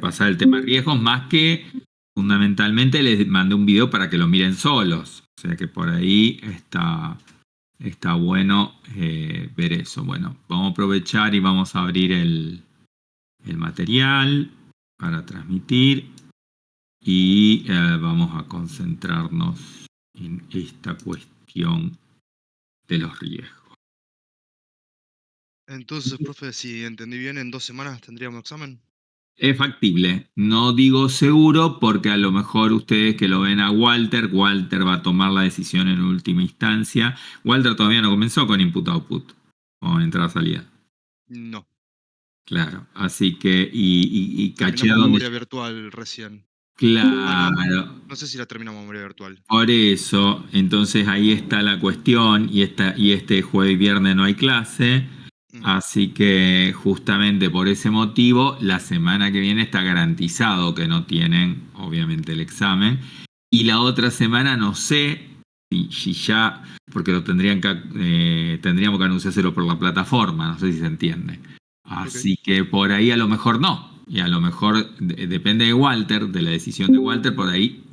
repasar el tema de riesgos, más que fundamentalmente les mandé un video para que lo miren solos. O sea que por ahí está bueno ver eso. Bueno, vamos a aprovechar y vamos a abrir el material para transmitir y vamos a concentrarnos en esta cuestión de los riesgos. Entonces, profe, si entendí bien, en 2 semanas tendríamos examen. Es factible, no digo seguro porque a lo mejor ustedes que lo ven a Walter va a tomar la decisión en última instancia. Walter todavía no comenzó con input-output, con entrada-salida. No. Claro, así que, y caché a Terminamos donde... memoria virtual recién. Ah, no. Claro, No sé si la terminamos memoria virtual. por eso, entonces ahí está la cuestión y este jueves y viernes no hay clase. Mm, Así que justamente por ese motivo, la semana que viene está garantizado que no tienen, obviamente, el examen. Y la otra semana no sé si ya, porque tendríamos que anunciárselo por la plataforma, no sé si se entiende. ok. Así que por ahí a lo mejor no. Y a lo mejor depende de Walter, de la decisión de Walter, por ahí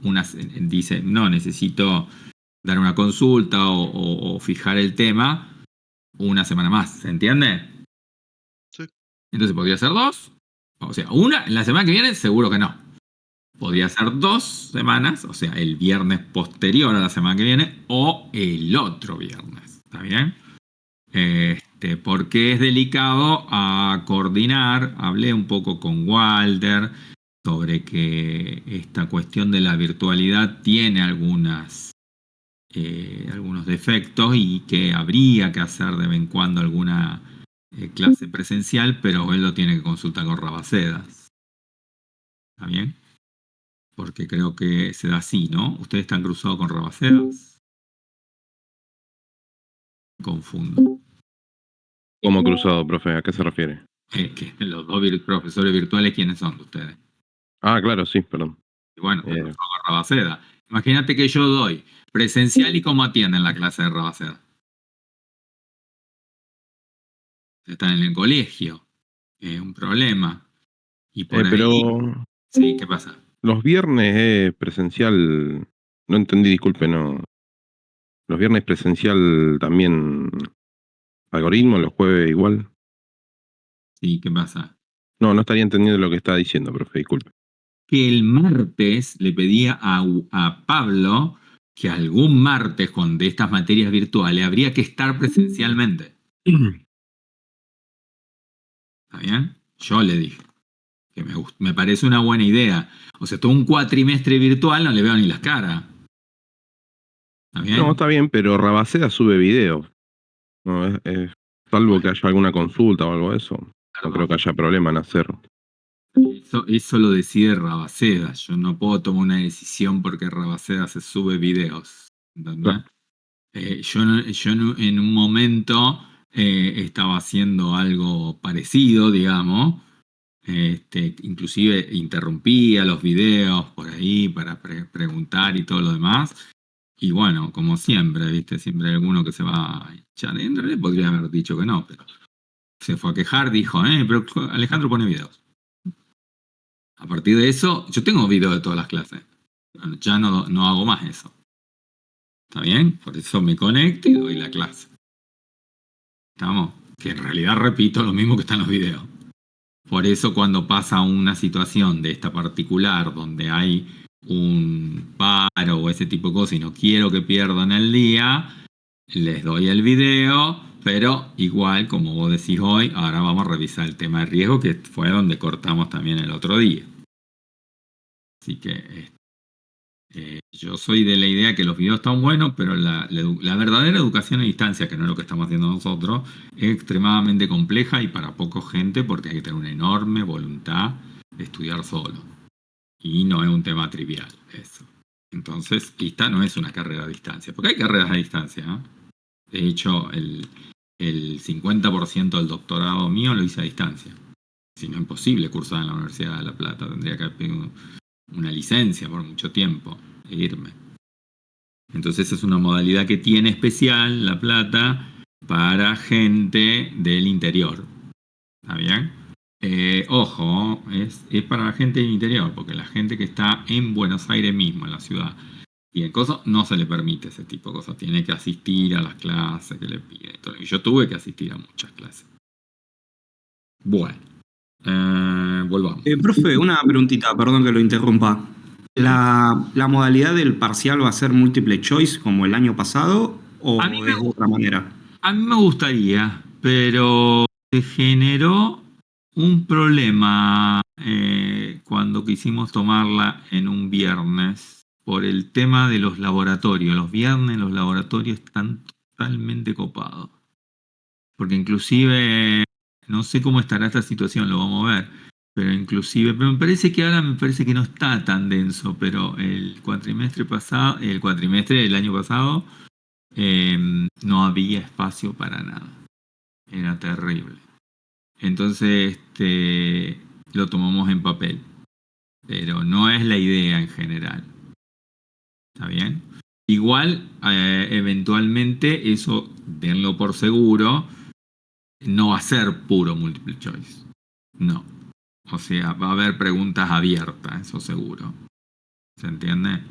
dice, no, necesito dar una consulta o fijar el tema una semana más, ¿se entiende? Sí. Entonces podría ser dos. O sea, una, en la semana que viene seguro que no. Podría ser 2 semanas, o sea, el viernes posterior a la semana que viene o el otro viernes. ¿Está bien? Porque es delicado a coordinar. Hablé un poco con Walter sobre que esta cuestión de la virtualidad tiene algunos defectos y que habría que hacer de vez en cuando alguna clase presencial, pero él lo tiene que consultar con Rabacedas. ¿Está bien? Porque creo que se da así, ¿no? ¿Ustedes están cruzados con Rabacedas? Me confundo. ¿Cómo cruzado, profe? ¿A qué se refiere? Que los dos profesores virtuales, ¿quiénes son de ustedes? Ah, claro, sí, perdón. Y bueno, te Eh, cruzó con Rabaceda. Imagínate que yo doy presencial y cómo atienden la clase de Rabaceda. Están en el colegio. Es un problema. Y por ahí, pero sí, ¿qué pasa? los viernes es presencial. No entendí, disculpe, no. Los viernes presencial también algoritmo, los jueves igual. Sí, ¿qué pasa? No, no estaría entendiendo lo que está diciendo, profe, disculpe. Que el martes le pedía a Pablo que algún martes con de estas materias virtuales habría que estar presencialmente. ¿Está bien? Yo le dije que me parece una buena idea. O sea, todo un cuatrimestre virtual no le veo ni las caras. ¿Está No, bien? está bien, pero Rabaceda sube videos. No, salvo Bueno, que haya alguna consulta o algo de eso. No creo perdón. que haya problema en hacerlo. Eso lo decide Rabaceda. Yo no puedo tomar una decisión porque Rabaceda se sube videos. ¿Entendés? Claro. Yo en un momento estaba haciendo algo parecido, digamos. Inclusive interrumpía los videos por ahí para preguntar y todo lo demás. Y bueno, como siempre, ¿viste? Siempre hay alguno que se va a echar. En realidad podría haber dicho que no, pero se fue a quejar, dijo, pero Alejandro pone videos. A partir de eso, yo tengo videos de todas las clases. Bueno, ya no hago más eso. ¿Está bien? Por eso me conecto y doy la clase. ¿Estamos? Que en realidad repito lo mismo que está en los videos. Por eso cuando pasa una situación de esta particular donde hay un paro o ese tipo de cosas y no quiero que pierdan el día, les doy el video, pero igual, como vos decís hoy, ahora vamos a revisar el tema de riesgo que fue donde cortamos también el otro día. Así que yo soy de la idea que los videos están buenos, pero la verdadera educación a distancia, que no es lo que estamos haciendo nosotros, es extremadamente compleja y para poca gente porque hay que tener una enorme voluntad de estudiar solo. Y no es un tema trivial eso. Entonces, esta no es una carrera a distancia, porque hay carreras a distancia. De hecho, el 50% del doctorado mío lo hice a distancia. Si no, imposible cursar en la Universidad de La Plata. Tendría que haber pedido una licencia por mucho tiempo e irme. Entonces es una modalidad que tiene especial La Plata para gente del interior. ¿Está bien? Ojo, es para la gente del interior, porque la gente que está en Buenos Aires mismo, en la ciudad, y en cosas, no se le permite ese tipo de cosas. Tiene que asistir a las clases que le piden. Y yo tuve que asistir a muchas clases. Bueno, volvamos. Profe, una preguntita, perdón que lo interrumpa. ¿La modalidad del parcial va a ser múltiple choice como el año pasado A mí o me, es de otra manera? a mí me gustaría, pero se generó un problema cuando quisimos tomarla en un viernes por el tema de los laboratorios. Los viernes los laboratorios están totalmente copados. Porque inclusive, no sé cómo estará esta situación, lo vamos a ver. Pero inclusive, pero me parece que ahora me parece que no está tan denso, pero el cuatrimestre pasado, el cuatrimestre del año pasado, no había espacio para nada. Era terrible. Entonces, lo tomamos en papel. Pero no es la idea en general. ¿Está bien? Igual, eventualmente, eso denlo por seguro, no va a ser puro multiple choice. No. O sea, va a haber preguntas abiertas, eso seguro. ¿Se entiende?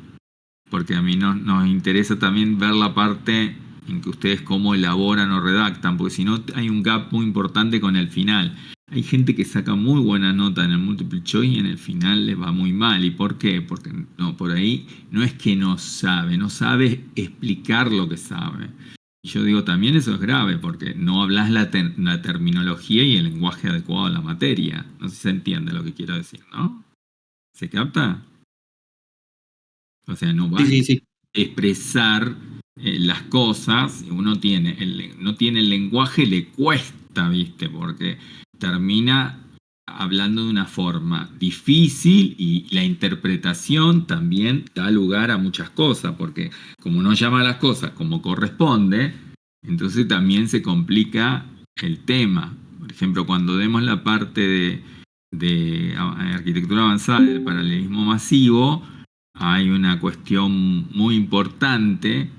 Porque a mí nos interesa también ver la parte en que ustedes cómo elaboran o redactan, porque si no hay un gap muy importante con el final. Hay gente que saca muy buena nota en el multiple choice y en el final les va muy mal. ¿Y por qué? Porque no, por ahí no es que no sabe explicar lo que sabe. Y yo digo, también eso es grave, porque no hablas la terminología y el lenguaje adecuado a la materia. No sé si se entiende lo que quiero decir, ¿no? ¿Se capta? O sea, no Sí, basta sí, sí. expresar las cosas, si uno no tiene el lenguaje, le cuesta, ¿viste? Porque termina hablando de una forma difícil y la interpretación también da lugar a muchas cosas, porque como no llama las cosas como corresponde, entonces también se complica el tema. Por ejemplo, cuando demos la parte de arquitectura avanzada del paralelismo masivo, hay una cuestión muy importante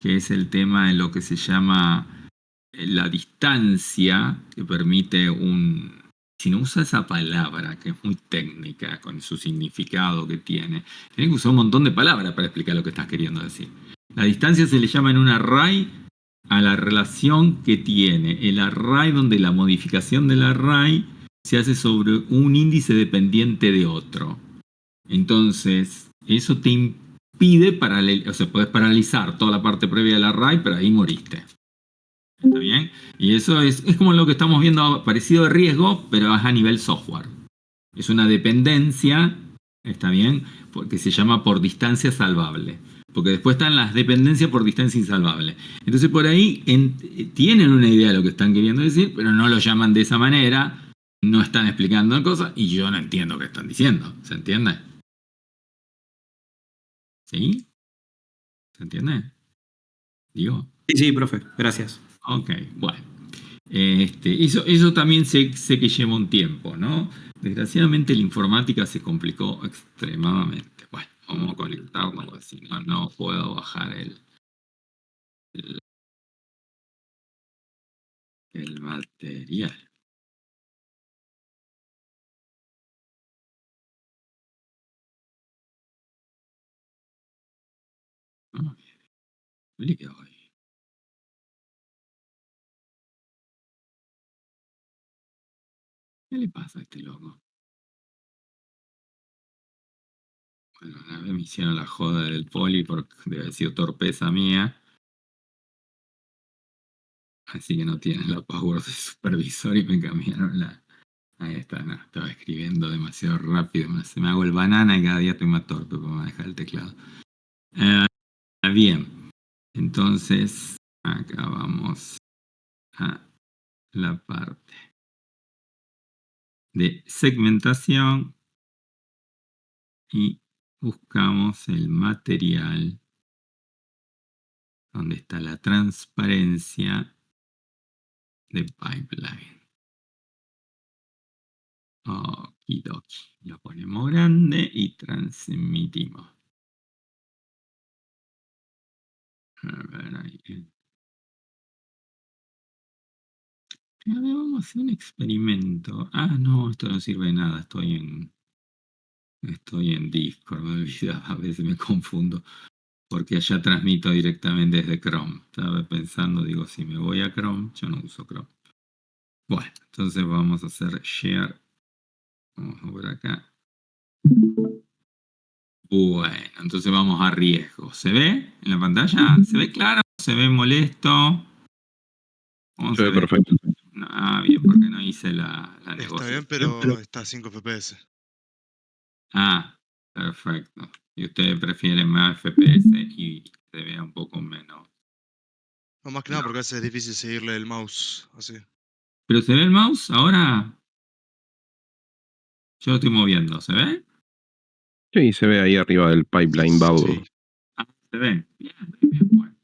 que es el tema de lo que se llama la distancia que permite si no usa esa palabra que es muy técnica con su significado que tiene, tienes que usar un montón de palabras para explicar lo que estás queriendo decir. La distancia se le llama en un array a la relación que tiene el array, donde la modificación del array se hace sobre un índice dependiente de otro. Entonces, eso te impide o sea, puedes paralizar toda la parte previa del array, pero ahí moriste. ¿Está bien? Y eso es como lo que estamos viendo parecido de riesgo, pero es a nivel software. Es una dependencia, ¿está bien? Porque se llama por distancia salvable. Porque después están las dependencias por distancia insalvable. Entonces por ahí tienen una idea de lo que están queriendo decir, pero no lo llaman de esa manera, no están explicando cosas y yo no entiendo qué están diciendo. ¿Se entiende? ¿Sí? ¿Se entiende? Digo. Sí, sí, profe, gracias. Ok, bueno. Eso también sé que lleva un tiempo, ¿no? Desgraciadamente la informática se complicó extremadamente. Bueno, vamos a conectarnos, porque si no, no puedo bajar el, el material. Lío hoy. ¿Qué le pasa a este loco? Bueno, una vez me hicieron la joda del poli porque debe haber sido torpeza mía. Así que no tienen la password de supervisor y me cambiaron la. Ahí está, no, estaba escribiendo demasiado rápido. Se me hago el banana y cada día estoy más torpe para manejar el teclado. Bien, entonces acá vamos a la parte de segmentación y buscamos el material donde está la transparencia de pipeline. Okidoki. Lo ponemos grande y transmitimos. A ver, ahí. A ver, vamos a hacer un experimento. No, esto no sirve de nada. Estoy en Discord, me olvidaba, a veces me confundo. Porque allá transmito directamente desde Chrome. Estaba pensando, digo, si me voy a Chrome, yo no uso Chrome. Bueno, entonces vamos a hacer share. Vamos a ver acá. Bueno, entonces vamos a riesgo. ¿Se ve en la pantalla? ¿Se ve claro? ¿Se ve molesto? ¿Cómo Se se ve ve? perfecto. Bien, porque no hice la Está negociación. bien, pero está a 5 FPS. Perfecto. Y ustedes prefieren más FPS y se vea un poco menos. No, más que nada porque a veces es difícil seguirle el mouse así. ¿Pero se ve el mouse ahora? Yo lo estoy moviendo, ¿se ve? Sí, se ve ahí arriba del pipeline bubble. Sí. Se ve. Bien, bien, bueno.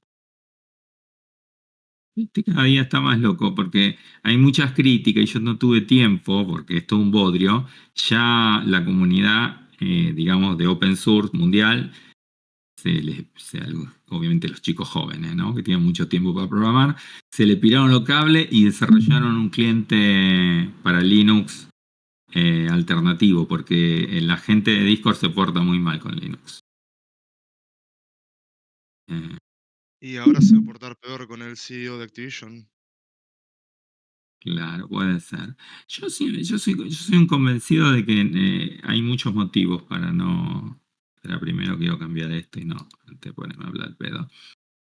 Cada día está más loco porque hay muchas críticas y yo no tuve tiempo porque es todo un bodrio. Ya la comunidad, digamos, de open source mundial, obviamente los chicos jóvenes, ¿no? Que tienen mucho tiempo para programar, se le piraron los cables y desarrollaron un cliente para Linux alternativo porque la gente de Discord se porta muy mal con Linux. Y ahora se va a portar peor con el CEO de Activision. Claro, puede ser. Yo soy un convencido de que hay muchos motivos para no. Pero primero quiero cambiar esto y no, antes de ponerme a hablar pedo.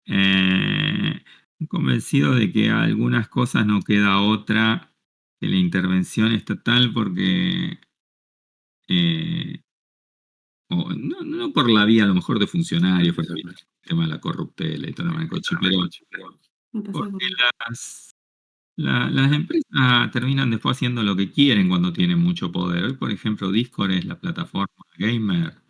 Un convencido de que a algunas cosas no queda otra que la intervención estatal porque. No por la vía a lo mejor de funcionarios, por el tema de la corruptela y todo lo demás, pero porque las empresas terminan después haciendo lo que quieren cuando tienen mucho poder. Hoy, por ejemplo, Discord es la plataforma gamer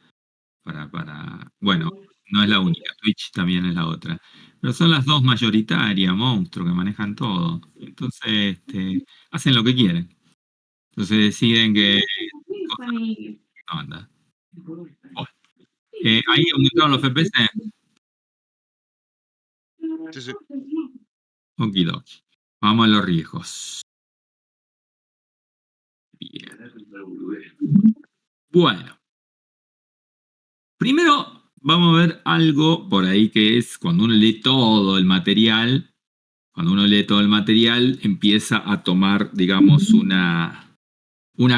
bueno, no es la única, Twitch también es la otra. Pero son las dos mayoritarias, monstruos, que manejan todo. Entonces, hacen lo que quieren. Entonces deciden que cosas no andan. Bueno, ahí aumentaron los FPS. Sí, sí. Okidoki. Vamos a los riesgos. Bien. Bueno. Primero vamos a ver algo por ahí que es cuando uno lee todo el material. Cuando uno lee todo el material empieza a tomar, digamos, una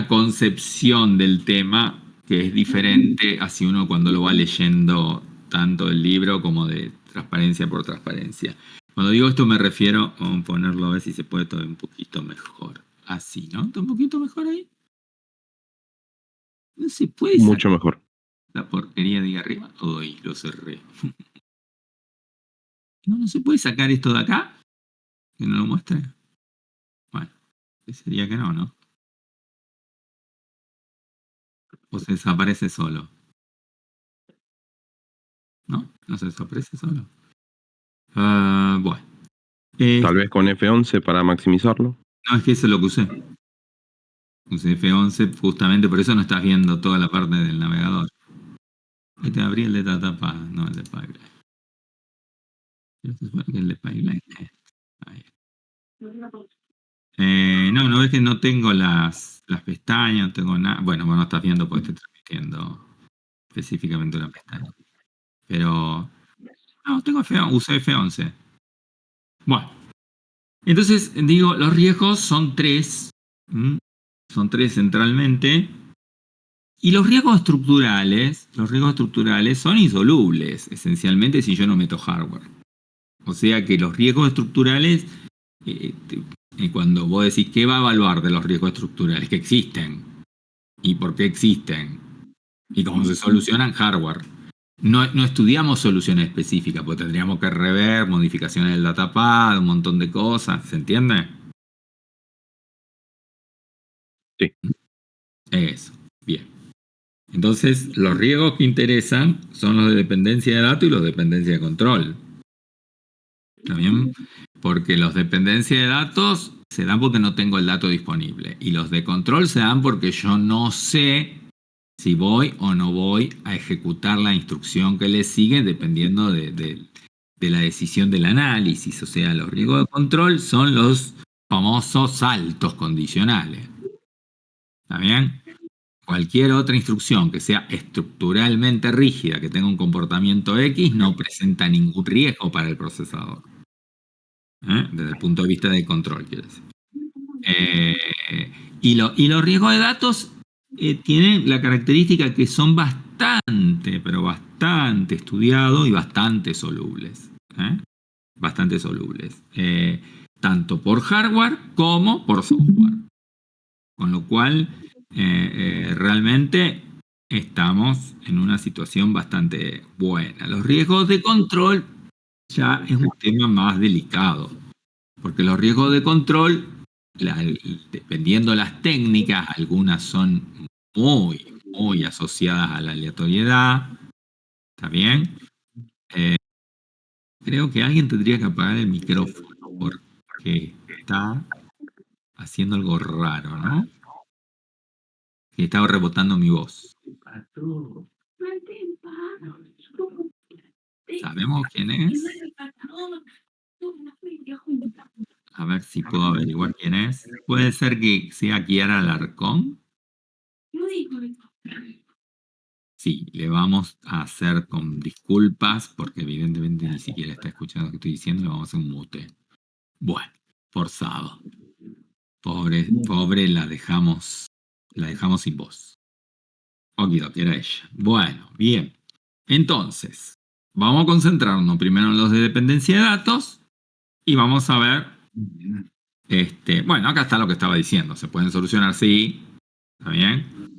concepción del tema que es diferente a si uno cuando lo va leyendo tanto el libro como de transparencia por transparencia. Cuando digo esto me refiero, vamos a ponerlo a ver si se puede todo un poquito mejor. Así, ¿no? ¿Está un poquito mejor ahí? No se puede sacar Mucho mejor. la porquería de ahí arriba. Uy, lo cerré. No se puede sacar esto de acá. Que no lo muestre. Bueno, sería que no. O se desaparece solo. No se desaparece solo. Bueno. Tal vez con F11 para maximizarlo. No, es que eso es lo que usé. Usé F11 justamente por eso no estás viendo toda la parte del navegador. Ahí te abrí el de Datapad, no el de Pipeline. Se supone que el de Pipeline. Ahí. No ves que no tengo las pestañas, no tengo nada. Bueno, no estás viendo porque estoy transmitiendo específicamente una pestaña. Pero no, usé F11. Bueno, entonces digo, los riesgos son tres. Son tres centralmente. Y los riesgos estructurales son insolubles, esencialmente, si yo no meto hardware. O sea que los riesgos estructurales, cuando vos decís, ¿qué va a evaluar de los riesgos estructurales? Que existen. ¿Y por qué existen? Y cómo se solucionan hardware. No estudiamos soluciones específicas, porque tendríamos que rever modificaciones del datapad, un montón de cosas, ¿se entiende? Sí. Eso, bien. Entonces, los riesgos que interesan son los de dependencia de datos y los de dependencia de control. ¿Está bien? Porque los de dependencia de datos se dan porque no tengo el dato disponible. Y los de control se dan porque yo no sé si voy o no voy a ejecutar la instrucción que le sigue dependiendo de la decisión del análisis. O sea, los riesgos de control son los famosos saltos condicionales. ¿Está bien? Cualquier otra instrucción que sea estructuralmente rígida, que tenga un comportamiento X, no presenta ningún riesgo para el procesador. Desde el punto de vista del control, quiero decir. Y los riesgos de datos tienen la característica que son bastante, pero bastante estudiados y bastante solubles. Bastante solubles. Tanto por hardware como por software. Con lo cual, realmente estamos en una situación bastante buena. Los riesgos de control ya es un tema más delicado, porque los riesgos de control, dependiendo de las técnicas, algunas son muy, muy asociadas a la aleatoriedad. ¿Está bien? Creo que alguien tendría que apagar el micrófono porque está haciendo algo raro, ¿no? Que estaba rebotando mi voz. ¿Sabemos quién es? A ver si puedo averiguar quién es. ¿Puede ser que sea Kiara Alarcón? Sí, le vamos a hacer con disculpas porque evidentemente ni siquiera está escuchando lo que estoy diciendo. Le vamos a hacer un mute. Bueno, forzado. Pobre, la dejamos sin voz. Okidoki, era ella. Bueno, bien. Entonces, vamos a concentrarnos primero en los de dependencia de datos y vamos a ver. Bueno, acá está lo que estaba diciendo. Se pueden solucionar, sí. ¿Está bien?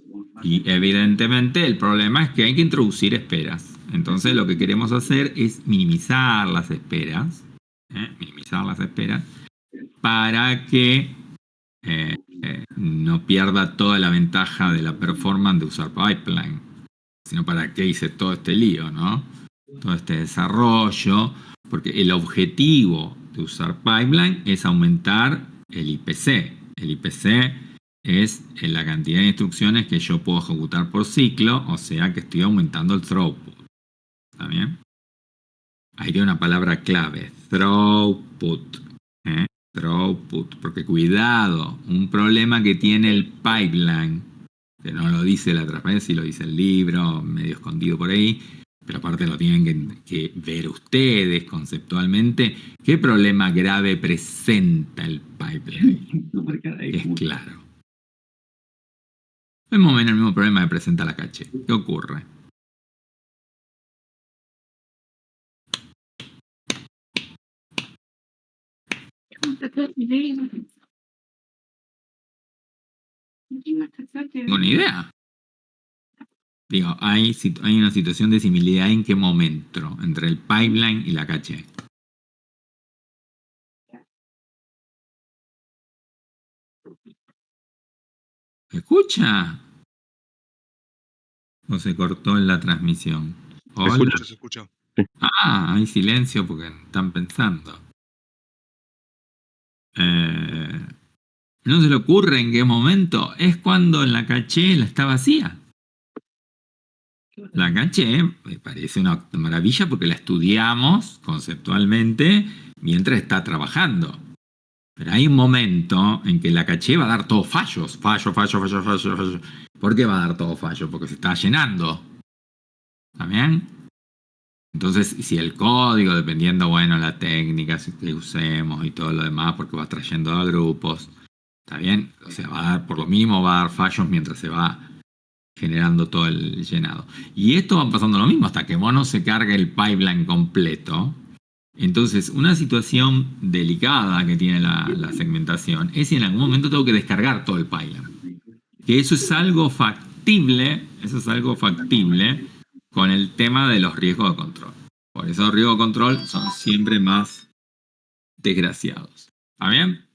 Y evidentemente el problema es que hay que introducir esperas. Entonces lo que queremos hacer es minimizar las esperas. Minimizar las esperas para que no pierda toda la ventaja de la performance de usar pipeline. Sino para qué hice todo este lío, ¿no? Todo este desarrollo. Porque el objetivo de usar pipeline es aumentar el IPC. El IPC es la cantidad de instrucciones que yo puedo ejecutar por ciclo, o sea que estoy aumentando el throughput. ¿Está bien? Ahí tiene una palabra clave, throughput. Throughput, porque cuidado, un problema que tiene el pipeline, que no lo dice la transparencia, lo dice el libro, medio escondido por ahí, pero aparte lo tienen que ver ustedes conceptualmente. ¿Qué problema grave presenta el pipeline? Es claro. Es más o menos el mismo problema que presenta la caché. ¿Qué ocurre? No tengo ni idea. Digo, hay una situación de similaridad en qué momento entre el pipeline y la caché. ¿Me escucha? ¿O se cortó en la transmisión? Hola. Se escucha. Ah, hay silencio porque están pensando. ¿No se le ocurre en qué momento? Es cuando la caché está vacía. La caché me parece una maravilla porque la estudiamos conceptualmente mientras está trabajando. Pero hay un momento en que la caché va a dar todos fallos. Fallo. ¿Por qué va a dar todo fallo? Porque se está llenando. ¿Está bien? Entonces, si el código, dependiendo, bueno, la técnica que usemos y todo lo demás, porque va trayendo a grupos, ¿está bien? O sea, va a dar, por lo mínimo va a dar fallos mientras se va generando todo el llenado. Y esto va pasando lo mismo hasta que Mono se cargue el pipeline completo. Entonces, una situación delicada que tiene la segmentación es si en algún momento tengo que descargar todo el pipeline. Que eso es algo factible con el tema de los riesgos de control. Por eso los riesgos de control son siempre más desgraciados. ¿Está bien?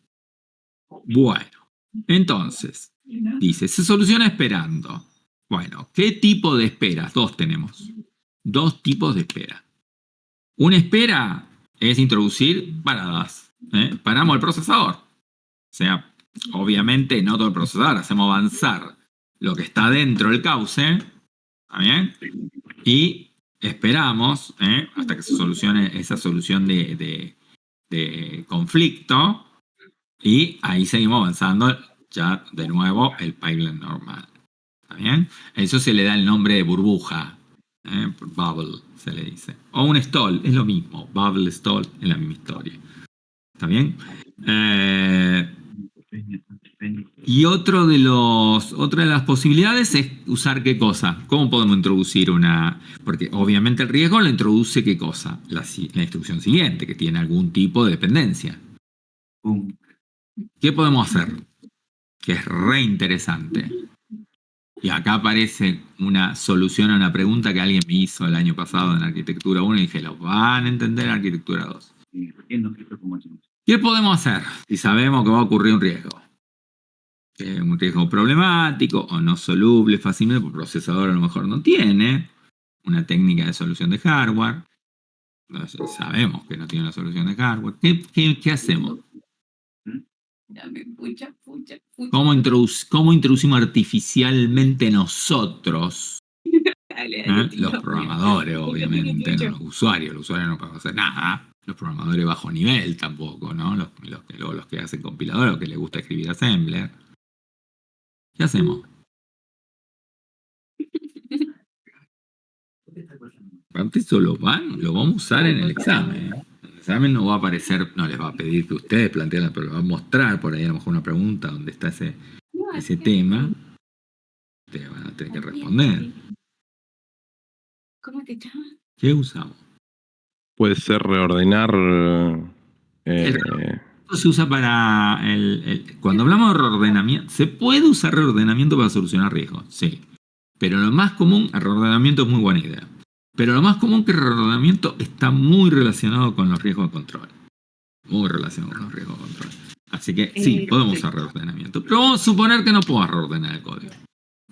Bueno, entonces, dice, se soluciona esperando. Bueno, ¿qué tipo de esperas? Dos tenemos. Dos tipos de espera. Una espera es introducir paradas. Paramos el procesador. O sea, obviamente no todo el procesador. Hacemos avanzar lo que está dentro del cauce. ¿Está bien? Y esperamos hasta que se solucione esa solución de conflicto. Y ahí seguimos avanzando ya de nuevo el pipeline normal. ¿Está bien? Eso se le da el nombre de burbuja. Bubble se le dice. O un stall, es lo mismo. Bubble, stall, es la misma historia. ¿Está bien? Y otra de las posibilidades es usar qué cosa. ¿Cómo podemos introducir una? Porque obviamente el riesgo lo introduce qué cosa. La instrucción siguiente, que tiene algún tipo de dependencia. ¿Qué podemos hacer? Que es re interesante. Y acá aparece una solución a una pregunta que alguien me hizo el año pasado en Arquitectura 1 y dije, lo van a entender en Arquitectura 2. ¿Qué podemos hacer si sabemos que va a ocurrir un riesgo? Que es un riesgo problemático o no soluble fácilmente, porque el procesador a lo mejor no tiene una técnica de solución de hardware. Entonces, sabemos que no tiene una solución de hardware. ¿Qué hacemos? ¿Cómo introducimos artificialmente nosotros? Los programadores, obviamente, no los usuarios. Los usuarios no pueden hacer nada. Los programadores bajo nivel tampoco, ¿no? Los que hacen compiladores, los que les gusta escribir assembler. ¿Qué hacemos? Aparte eso lo vamos a usar en el examen. En el examen no va a aparecer, no les va a pedir que ustedes planteen, pero les va a mostrar por ahí a lo mejor una pregunta donde está ese tema. Ustedes van a tener que responder. ¿Cómo te llamas? ¿Qué usamos? Puede ser reordenar. Esto se usa para cuando hablamos de reordenamiento, ¿se puede usar reordenamiento para solucionar riesgos? Sí. Pero lo más común, el reordenamiento es muy buena idea. Pero lo más común que el reordenamiento está muy relacionado con los riesgos de control. Muy relacionado con los riesgos de control. Así que sí, podemos usar reordenamiento. Pero vamos a suponer que no puedas reordenar el código.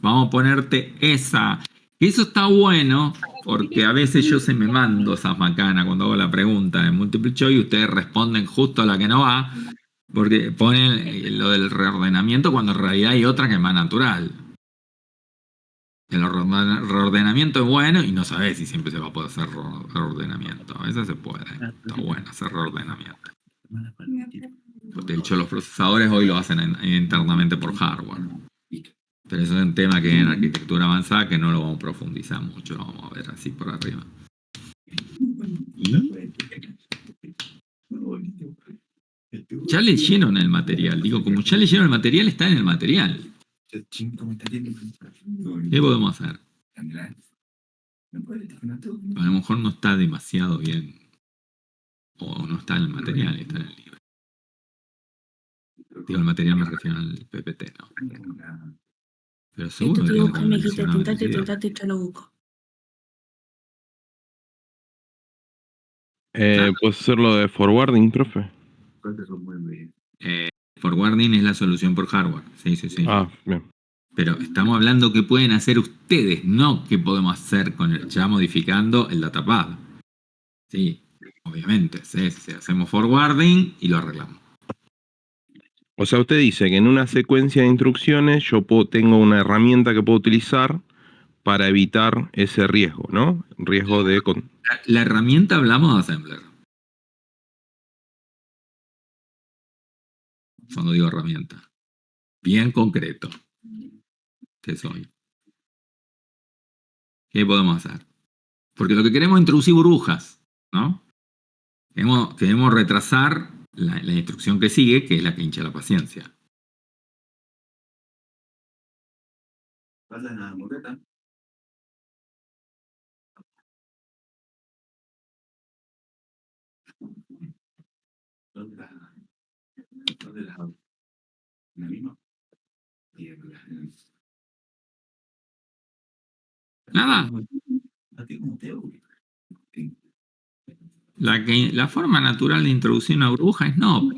Vamos a ponerte esa. Eso está bueno porque a veces yo se me mando esas macanas cuando hago la pregunta en multiple choice y ustedes responden justo a la que no va. Porque ponen lo del reordenamiento cuando en realidad hay otra que es más natural. El reordenamiento es bueno y no sabes si siempre se va a poder hacer reordenamiento. A veces se puede. Está bueno hacer reordenamiento. De hecho, los procesadores hoy lo hacen internamente por hardware. Pero eso es un tema que en arquitectura avanzada que no lo vamos a profundizar mucho. Lo vamos a ver así por arriba. ¿Y? Ya leyeron el material. Digo, como ya leyeron el material, está en el material. ¿Qué podemos hacer? A lo mejor no está demasiado bien. O no está en el material, está en el libro. Digo, el material me refiero al PPT, ¿no? Pero seguro Esto que estoy buscando, lo dijiste, mencionaba en el video. tentate, ya lo busco. ¿Puedes hacerlo de forwarding, profe? Forwarding es la solución por hardware. Sí. Ah, bien. Pero estamos hablando que pueden hacer ustedes, no que podemos hacer con ya modificando el datapad. Sí, obviamente. Sí, hacemos forwarding y lo arreglamos. O sea, usted dice que en una secuencia de instrucciones yo tengo una herramienta que puedo utilizar para evitar ese riesgo, ¿no? Riesgo de... La herramienta hablamos de assembler. Cuando digo herramienta. Bien concreto. ¿Qué soy? ¿Qué podemos hacer? Porque lo que queremos es introducir burbujas, ¿no? Queremos retrasar la instrucción que sigue, que es la que hincha la paciencia. Nada. La forma natural de introducir una burbuja es no.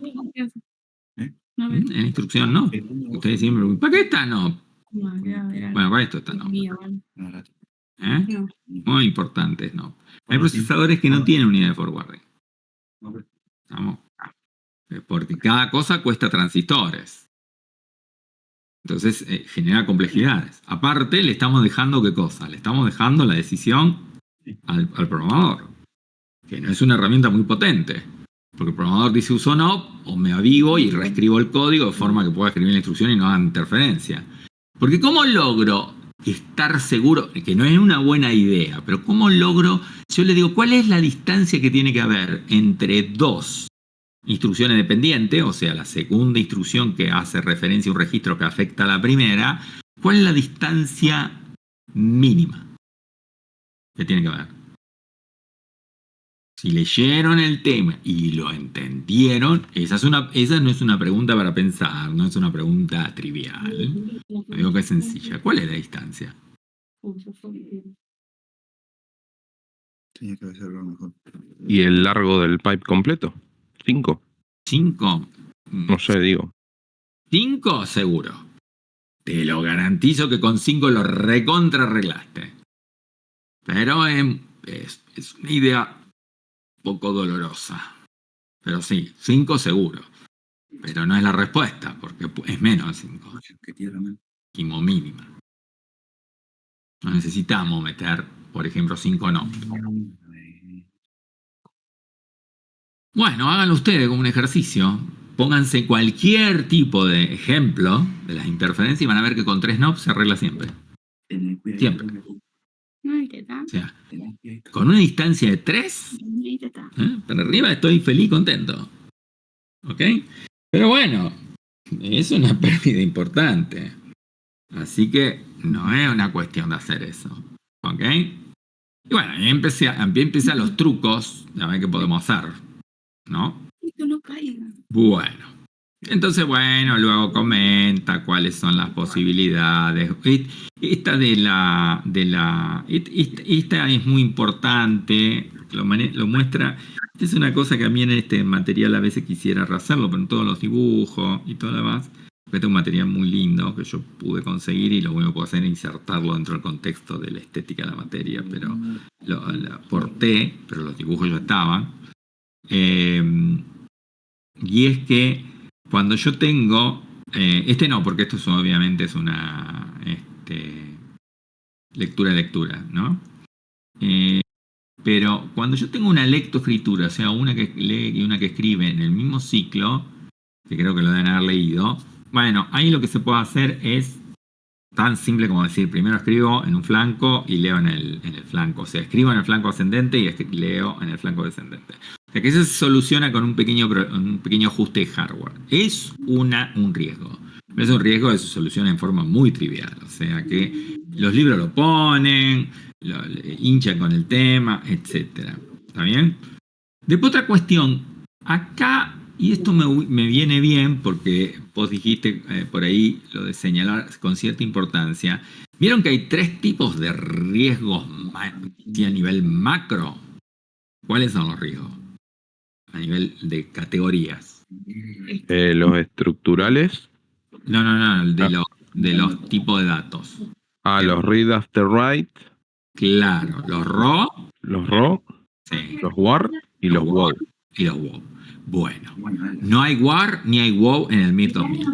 En la instrucción no. Ustedes siempre, ¿para qué está no? Bueno, para esto está no. Muy importante no. Hay procesadores que no tienen unidad de forwarding. ¿Vamos? Porque cada cosa cuesta transistores. Entonces genera complejidades. Aparte, le estamos dejando ¿qué cosa? Le estamos dejando la decisión al programador. Que no es una herramienta muy potente. Porque el programador dice uso no, o me avivo y reescribo el código de forma que pueda escribir la instrucción y no haga interferencia. Porque ¿cómo logro estar seguro? Que no es una buena idea, pero ¿cómo logro? Yo le digo, ¿cuál es la distancia que tiene que haber entre dos instrucciones dependientes? O sea, la segunda instrucción que hace referencia a un registro que afecta a la primera. ¿Cuál es la distancia mínima que tiene que haber? Si leyeron el tema y lo entendieron, esa no es una pregunta para pensar, no es una pregunta trivial. Digo que es sencilla. ¿Cuál es la distancia? Tenía que ser lo mejor. ¿Y el largo del pipe completo? 5. ¿5? No sé, digo. 5 seguro. Te lo garantizo que con 5 lo recontra arreglaste. Pero es una idea poco dolorosa. Pero sí, 5 seguro. Pero no es la respuesta, porque es menos de 5. Que tiene la mano. Como mínima. No necesitamos meter, por ejemplo, 5 no. Bueno, háganlo ustedes como un ejercicio. Pónganse cualquier tipo de ejemplo de las interferencias y van a ver que con 3 knobs se arregla siempre. Siempre. O sea, con una distancia de 3, para arriba estoy feliz y contento. ¿Ok? Pero bueno, es una pérdida importante. Así que no es una cuestión de hacer eso. ¿Ok? Y bueno, empiezan los trucos. Ya ven qué podemos hacer. ¿No? Bueno. Entonces, bueno, luego comenta cuáles son las posibilidades. Esta esta es muy importante, lo muestra. Esta es una cosa que a mí en este material a veces quisiera hacerlo, pero en todos los dibujos y todo lo demás. Este es un material muy lindo que yo pude conseguir y lo único que puedo hacer es insertarlo dentro del contexto de la estética de la materia, pero lo aporté, pero los dibujos ya estaban. Y es que cuando yo tengo, no, porque esto obviamente es una lectura, ¿no? Pero cuando yo tengo una lectoescritura, o sea, una que lee y una que escribe en el mismo ciclo, que creo que lo deben haber leído, bueno, ahí lo que se puede hacer es tan simple como decir, primero escribo en un flanco y leo en el flanco. O sea, escribo en el flanco ascendente y leo en el flanco descendente. O sea, que eso se soluciona con un pequeño ajuste de hardware. Es un riesgo. Pero es un riesgo que se soluciona en forma muy trivial. O sea, que los libros lo ponen, hinchan con el tema, etc. ¿Está bien? Después otra cuestión. Acá, y esto me viene bien porque vos dijiste por ahí lo de señalar con cierta importancia. ¿Vieron que hay 3 tipos de riesgos a nivel macro? ¿Cuáles son los riesgos? A nivel de categorías. Los estructurales. No, de los tipos de datos. Los read after write. Claro, los raw. Los raw. Sí. Los war y los wow. Y los wow. Bueno, no hay war ni hay wow en el MIP 2000.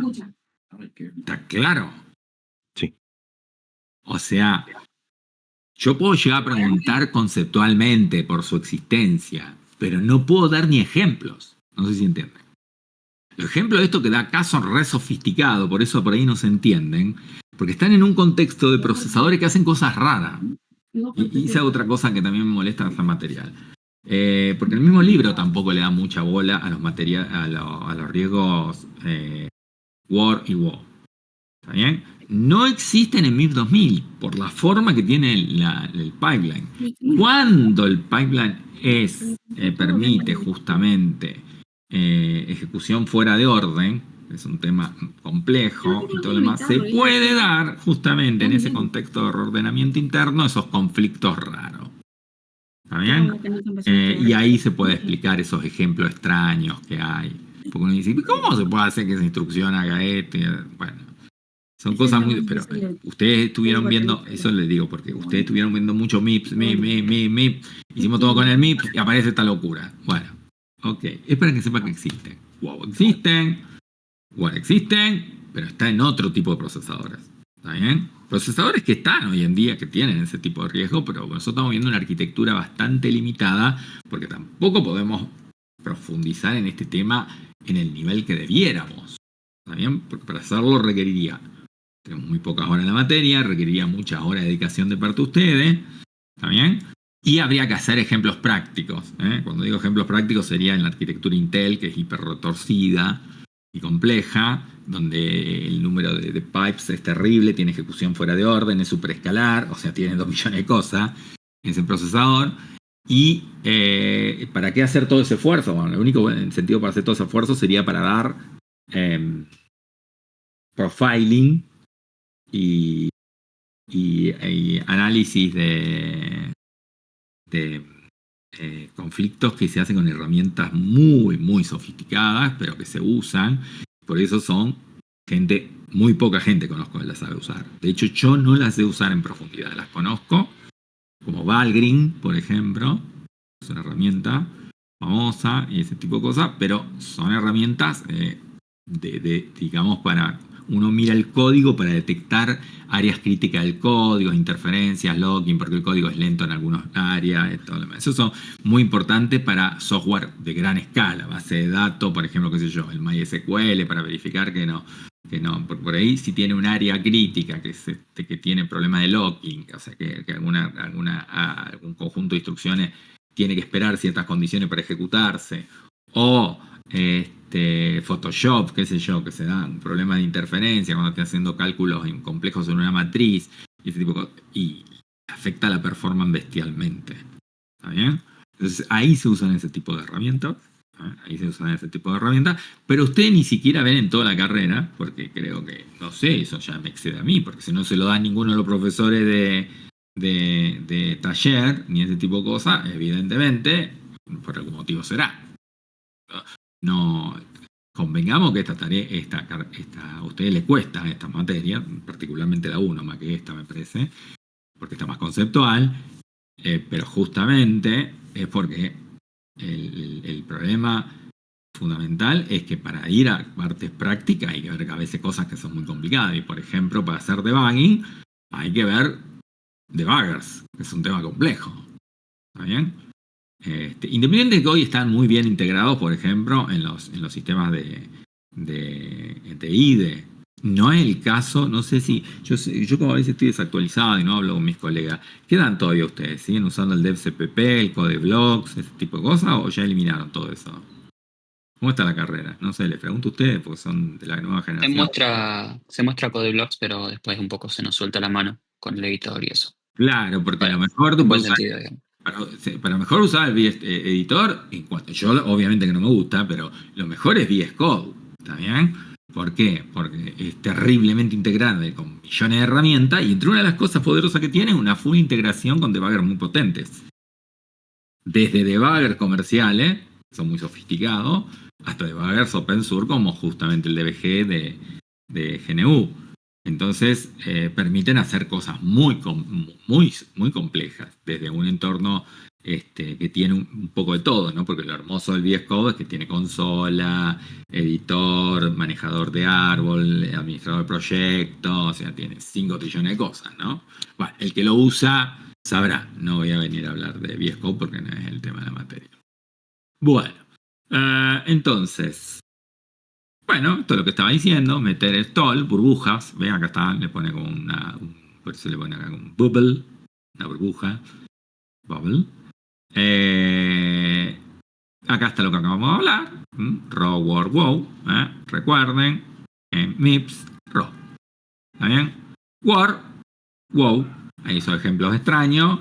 ¿Está claro? Sí. O sea, yo puedo llegar a preguntar conceptualmente por su existencia, pero no puedo dar ni ejemplos. No sé si entienden. Los ejemplos de esto que da acá son re sofisticados, por eso por ahí no se entienden, porque están en un contexto de procesadores que hacen cosas raras. Y esa es otra cosa que también me molesta en ese material. Porque el mismo libro tampoco le da mucha bola a los riesgos war y wow. ¿Está bien? No existen en MIP 2000 por la forma que tiene el pipeline. Cuando el pipeline permite justamente ejecución fuera de orden, es un tema complejo y todo lo demás, se puede dar justamente en ese contexto de reordenamiento interno esos conflictos raros. ¿Está bien? Y ahí se puede explicar esos ejemplos extraños que hay. Porque uno dice, ¿cómo se puede hacer que esa instrucción haga esto? Bueno, son cosas muy... Pero ustedes estuvieron viendo, eso les digo, porque ustedes estuvieron viendo mucho MIPS, MIP. Hicimos todo con el MIP y aparece esta locura. Bueno, ok. Es para que sepan que existen. Wow existen, war existen, pero está en otro tipo de procesadores. ¿Está bien? Procesadores que están hoy en día, que tienen ese tipo de riesgo, pero nosotros estamos viendo una arquitectura bastante limitada, porque tampoco podemos profundizar en este tema en el nivel que debiéramos. ¿Está bien? Porque para hacerlo requeriría, tenemos muy pocas horas en la materia, requeriría muchas horas de dedicación de parte de ustedes. ¿Está bien? Y habría que hacer ejemplos prácticos. Cuando digo ejemplos prácticos sería en la arquitectura Intel, que es hiper retorcida y compleja, donde el número de pipes es terrible, tiene ejecución fuera de orden, es superescalar, o sea, tiene 2 millones de cosas en ese procesador. ¿Y para qué hacer todo ese esfuerzo? Bueno, el único sentido para hacer todo ese esfuerzo sería para dar profiling y análisis de conflictos que se hacen con herramientas muy, muy sofisticadas, pero que se usan. Por eso son muy poca gente conozco que las sabe usar. De hecho, yo no las sé usar en profundidad. Las conozco, como Valgrind, por ejemplo. Es una herramienta famosa y ese tipo de cosas, pero son herramientas digamos, para uno mira el código para detectar áreas críticas del código, interferencias, locking, porque el código es lento en algunas áreas. Eso son muy importantes para software de gran escala, base de datos, por ejemplo, qué sé yo, el MySQL, para verificar que no. Por ahí si tiene un área crítica que tiene problemas de locking, o sea que algún conjunto de instrucciones tiene que esperar ciertas condiciones para ejecutarse, o Photoshop, qué sé yo, que se da un problema de interferencia cuando estás haciendo cálculos complejos en una matriz y ese tipo de cosas, y afecta la performance bestialmente. ¿Está bien? Entonces ahí se usan ese tipo de herramientas. Ahí se usan ese tipo de herramientas, pero ustedes ni siquiera ven en toda la carrera, porque creo que, no sé, eso ya me excede a mí, porque si no se lo dan ninguno de los profesores de taller, ni ese tipo de cosas, evidentemente, por algún motivo será. No, convengamos que esta tarea, a ustedes les cuesta esta materia, particularmente la 1, más que esta me parece, porque está más conceptual, pero justamente es porque el problema fundamental es que para ir a partes prácticas hay que ver a veces cosas que son muy complicadas. Y por ejemplo, para hacer debugging hay que ver debuggers, que es un tema complejo. ¿Está bien? Independiente de que hoy están muy bien integrados, por ejemplo, en los sistemas de IDE. No es el caso, no sé si. Yo como a veces estoy desactualizado y no hablo con mis colegas. ¿Quedan todavía ustedes? ¿Siguen usando el DevCpp, el CodeBlocks, ese tipo de cosas? ¿O ya eliminaron todo eso? ¿Cómo está la carrera? No sé, les pregunto a ustedes porque son de la nueva generación. Se muestra CodeBlocks, pero después un poco se nos suelta la mano con el editor y eso. Claro, porque a lo Bueno, mejor tú en buen puedes usar. sentido, digamos. Para mejor usar el VS Editor, en cuanto yo obviamente que no me gusta, pero lo mejor es VS Code, ¿está bien? ¿Por qué? Porque es terriblemente integrable con millones de herramientas y entre una de las cosas poderosas que tiene es una full integración con debuggers muy potentes. Desde debuggers comerciales, son muy sofisticados, hasta debuggers open source como justamente el DBG de GNU. Entonces permiten hacer cosas muy complejas, desde un entorno que tiene un poco de todo, ¿no? Porque lo hermoso del VS Code es que tiene consola, editor, manejador de árbol, administrador de proyectos, o sea, tiene 5 trillones de cosas, ¿no? Bueno, el que lo usa sabrá, no voy a venir a hablar de VS Code porque no es el tema de la materia. Bueno, entonces... Bueno, esto es lo que estaba diciendo, meter stall, burbujas, ven acá está, le pone como por eso le pone acá como un bubble, una burbuja, bubble. Acá está lo que acabamos de hablar, raw, war, wow, recuerden, MIPS, raw. ¿Está bien? War, wow, ahí son ejemplos extraños,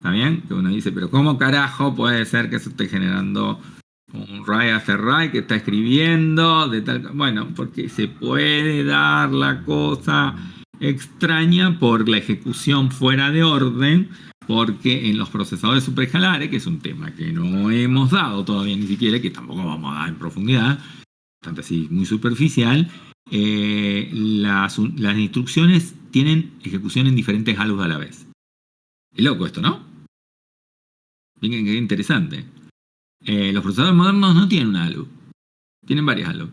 ¿está bien? Que uno dice, pero ¿cómo carajo puede ser que se esté generando un write after write que está escribiendo de tal? Bueno, porque se puede dar la cosa extraña por la ejecución fuera de orden, porque en los procesadores superescalares, que es un tema que no hemos dado todavía ni siquiera, que tampoco vamos a dar en profundidad, tanto así muy superficial, las instrucciones tienen ejecución en diferentes halos a la vez. Es loco esto, ¿no? Miren qué interesante. Los procesadores modernos no tienen un halo. Tienen varias halos.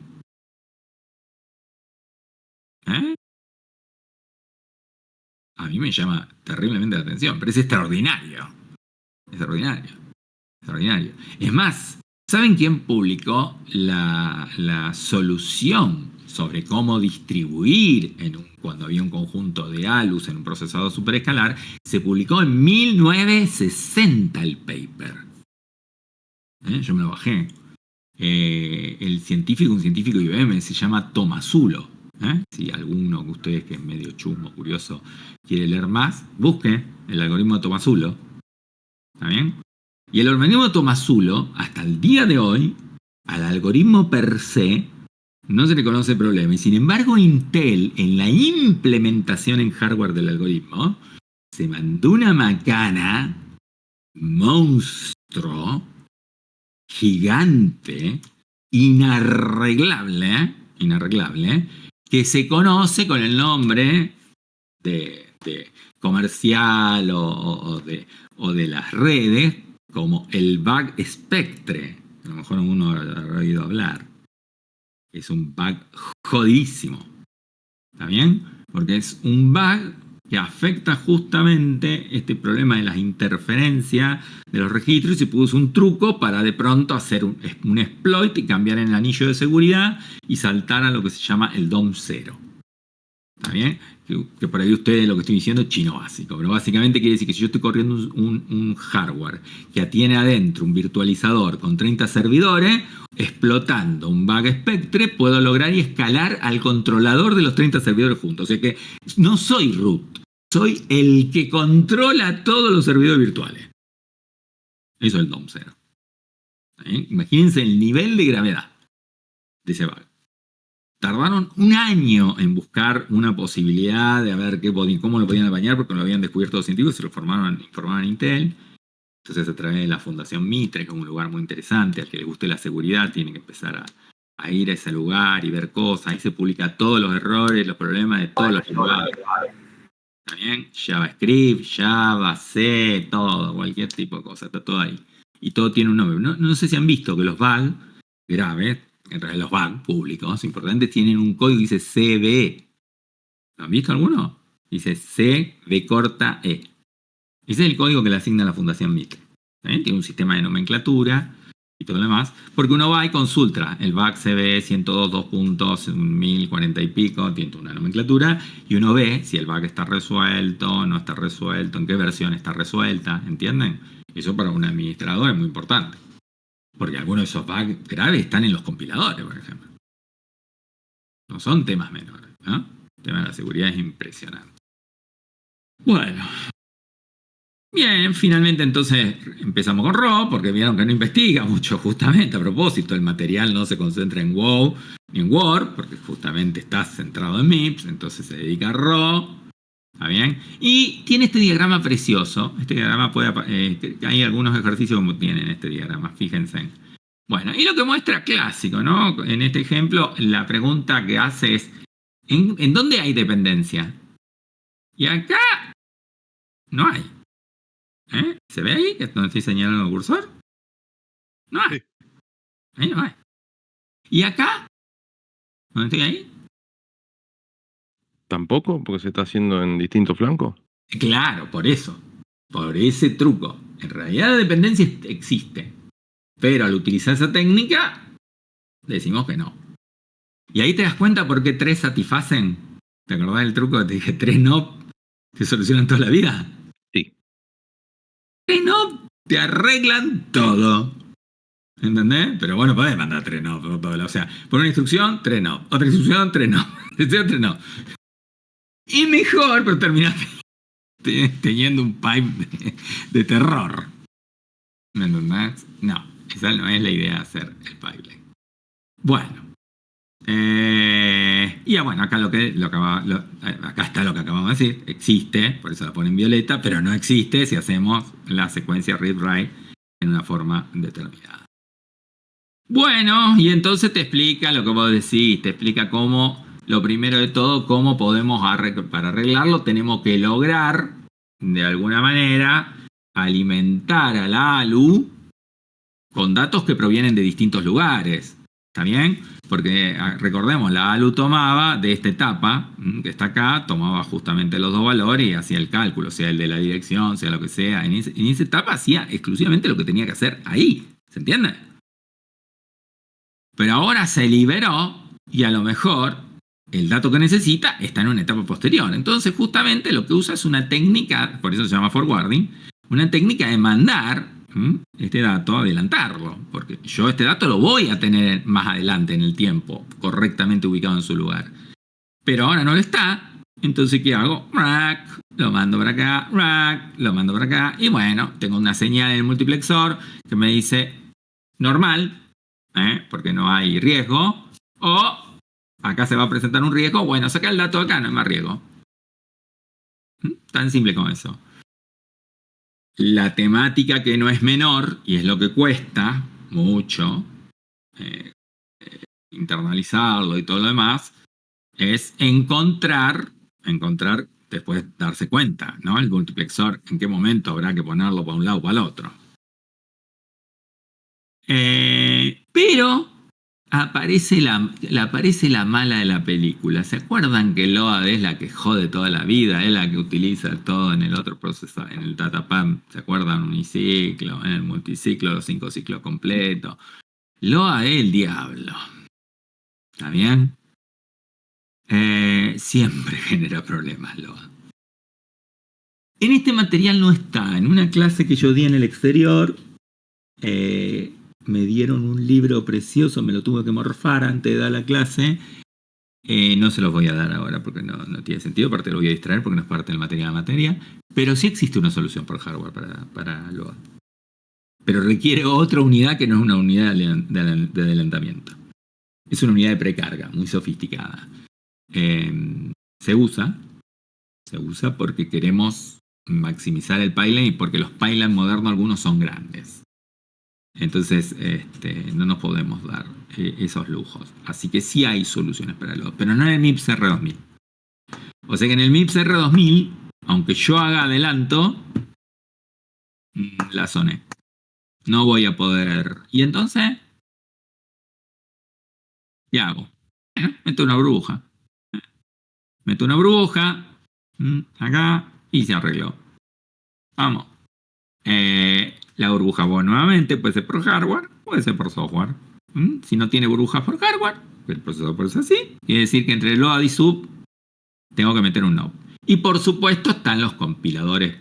A mí me llama terriblemente la atención, pero es extraordinario. Extraordinario. Extraordinario. Es más, ¿Saben quién publicó la solución sobre cómo distribuir cuando había un conjunto de ALUs en un procesador superescalar? Se publicó en 1960 el paper. Yo me lo bajé. Un científico IBM, se llama Tomasulo. Si alguno de ustedes que es medio chusmo, curioso, quiere leer más, busque el algoritmo de Tomasulo. ¿Está bien? Y el algoritmo de Tomasulo, hasta el día de hoy, al algoritmo per se, no se le conoce problema. Y sin embargo, Intel, en la implementación en hardware del algoritmo, se mandó una macana, monstruo, gigante, inarreglable, que se conoce con el nombre de comercial o de las redes como el bug Spectre. A lo mejor uno habrá oído hablar. Es un bug jodidísimo. ¿Está bien? Porque es un bug que afecta justamente este problema de las interferencias de los registros, y se puso un truco para de pronto hacer un exploit y cambiar el anillo de seguridad y saltar a lo que se llama el DOM 0. ¿Está bien? Que por ahí ustedes lo que estoy diciendo es chino básico, pero básicamente quiere decir que si yo estoy corriendo un hardware que tiene adentro un virtualizador con 30 servidores, explotando un bug Spectre, puedo lograr y escalar al controlador de los 30 servidores juntos. O sea que no soy root, soy el que controla todos los servidores virtuales. Eso es el DOM 0. Imagínense el nivel de gravedad de ese bug. Tardaron un año en buscar una posibilidad de ver cómo lo podían apañar, porque lo habían descubierto los científicos y se lo informaban a Intel. Entonces, a través de la Fundación Mitre, que es un lugar muy interesante, al que le guste la seguridad tiene que empezar a ir a ese lugar y ver cosas. Ahí se publica todos los errores, los problemas de todos los lenguajes. ¿Está bien? JavaScript, Java, C, todo, cualquier tipo de cosa, está todo ahí. Y todo tiene un nombre. No sé si han visto que los bugs graves, en realidad los bugs públicos importantes, tienen un código que dice CVE. ¿Lo han visto alguno? Dice CVE. Ese es el código que le asigna la Fundación Mitre. Tiene un sistema de nomenclatura y todo lo demás. Porque uno va y consulta el bug CVE 102.1040 y pico, tiene una nomenclatura, y uno ve si el bug está resuelto, no está resuelto, en qué versión está resuelta, ¿entienden? Eso para un administrador es muy importante. Porque algunos de esos bugs graves están en los compiladores, por ejemplo. No son temas menores, ¿no? El tema de la seguridad es impresionante. Bueno. Bien, finalmente entonces empezamos con Rob, porque vieron que no investiga mucho, justamente a propósito. El material no se concentra en WoW ni en Word, porque justamente está centrado en MIPS, entonces se dedica a Rob. ¿Está bien? Y tiene este diagrama precioso. Este diagrama hay algunos ejercicios como tienen este diagrama, fíjense. Bueno, y lo que muestra clásico, ¿no? En este ejemplo, la pregunta que hace es, ¿en dónde hay dependencia? Y acá no hay. ¿Se ve ahí? ¿Que donde estoy señalando el cursor? No hay. Sí. Ahí no hay. ¿Y acá? ¿Dónde estoy ahí? ¿Tampoco? Porque se está haciendo en distintos flancos. Claro, por eso. Por ese truco. En realidad la dependencia existe. Pero al utilizar esa técnica, decimos que no. Y ahí te das cuenta por qué 3 satisfacen. ¿Te acordás del truco que te dije? 3 no te solucionan toda la vida. Sí. 3 no te arreglan todo. ¿Entendés? Pero bueno, podés mandar 3 no. O sea, por una instrucción, 3 no. Otra instrucción, 3 no. 3 no. Y mejor, pero terminaste teniendo un pipe de terror. ¿Me entendés? No, esa no es la idea de hacer el pipeline. Bueno. Y bueno, acá acá está lo que acabamos de decir. Existe, por eso la pone en violeta, pero no existe si hacemos la secuencia read-write en una forma determinada. Bueno, y entonces te explica lo que vos decís, te explica cómo, lo primero de todo, cómo podemos, para arreglarlo, tenemos que lograr, de alguna manera, alimentar a la ALU con datos que provienen de distintos lugares. ¿Está bien? Porque recordemos, la ALU tomaba de esta etapa, que está acá, tomaba justamente los dos valores y hacía el cálculo, sea el de la dirección, sea lo que sea. En esa etapa hacía exclusivamente lo que tenía que hacer ahí. ¿Se entiende? Pero ahora se liberó y a lo mejor el dato que necesita está en una etapa posterior. Entonces justamente lo que usa es una técnica, por eso se llama forwarding, una técnica de mandar este dato, adelantarlo, porque yo este dato lo voy a tener más adelante en el tiempo, correctamente ubicado en su lugar. Pero ahora no lo está, entonces ¿qué hago? Rack, lo mando para acá, rack, lo mando para acá, y bueno, tengo una señal en el multiplexor que me dice normal, porque no hay riesgo, o acá se va a presentar un riesgo, bueno, saca el dato de acá, no hay más riesgo. Tan simple como eso. La temática que no es menor, y es lo que cuesta mucho internalizarlo y todo lo demás, es encontrar, después darse cuenta, ¿no? El multiplexor, en qué momento habrá que ponerlo para un lado o para el otro. Pero aparece la mala de la película. ¿Se acuerdan que LOAD es la que jode toda la vida? Es la que utiliza todo en el otro proceso, en el datapam. ¿Se acuerdan? Uniciclo, en el multiciclo, los 5 ciclos completos. LOAD es el diablo. ¿Está bien? Siempre genera problemas LOAD. En este material no está. En una clase que yo di en el exterior, me dieron un libro precioso, me lo tuve que morfar antes de dar la clase. No se los voy a dar ahora porque no tiene sentido, aparte lo voy a distraer porque no es parte del material de materia. Pero sí existe una solución por hardware para LOAD. Pero requiere otra unidad que no es una unidad de adelantamiento. Es una unidad de precarga, muy sofisticada. Se usa porque queremos maximizar el pipeline y porque los pipelines modernos algunos son grandes. Entonces no nos podemos dar esos lujos. Así que sí hay soluciones para LOAD, pero no en el MIPS R2000. O sea que en el MIPS R2000, aunque yo haga adelanto, la zoné. No voy a poder. Y entonces, ¿qué hago? Bueno, meto una burbuja. Acá y se arregló. Vamos. La burbuja, bueno, nuevamente puede ser por hardware, puede ser por software. Si no tiene burbujas por hardware, el procesador puede ser así. Quiere decir que entre LOAD y sub tengo que meter un node. Y por supuesto están los compiladores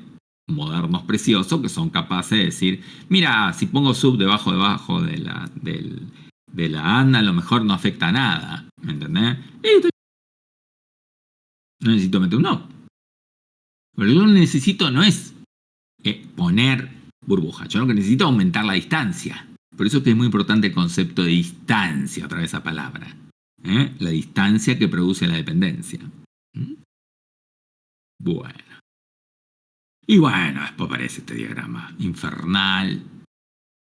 modernos preciosos que son capaces de decir, mira, si pongo sub debajo de la AND, a lo mejor no afecta a nada. ¿Me entendés? No necesito meter un node. Pero lo que necesito no es poner burbuja. Yo lo que necesito es aumentar la distancia. Por eso es que es muy importante el concepto de distancia, otra vez esa palabra. La distancia que produce la dependencia. Bueno. Y bueno, después aparece este diagrama infernal,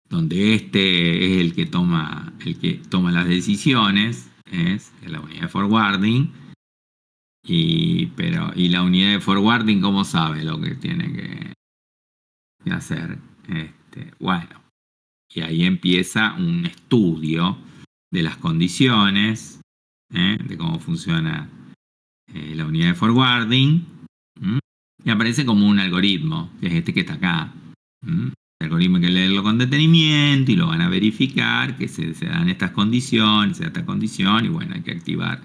donde este es el que toma las decisiones, es la unidad de forwarding. Y la unidad de forwarding, ¿cómo sabe lo que tiene que hacer? Bueno, y ahí empieza un estudio de las condiciones, de cómo funciona la unidad de forwarding, y aparece como un algoritmo, que es este que está acá. El algoritmo hay que leerlo con detenimiento y lo van a verificar, que se dan estas condiciones, se da esta condición, y bueno, hay que activar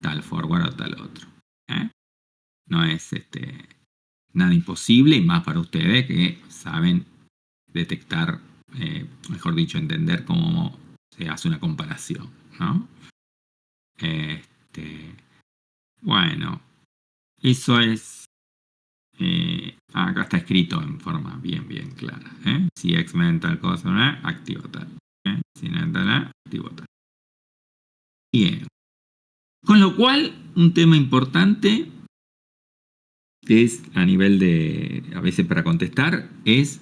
tal forward o tal otro. No es nada imposible, y más para ustedes que saben detectar, mejor dicho, entender cómo se hace una comparación, ¿no? Bueno, eso es. Acá está escrito en forma bien clara. Si X-Men tal cosa, activo tal. Si no tal, activo tal. Bien. Con lo cual, un tema importante que es a nivel de, a veces para contestar, es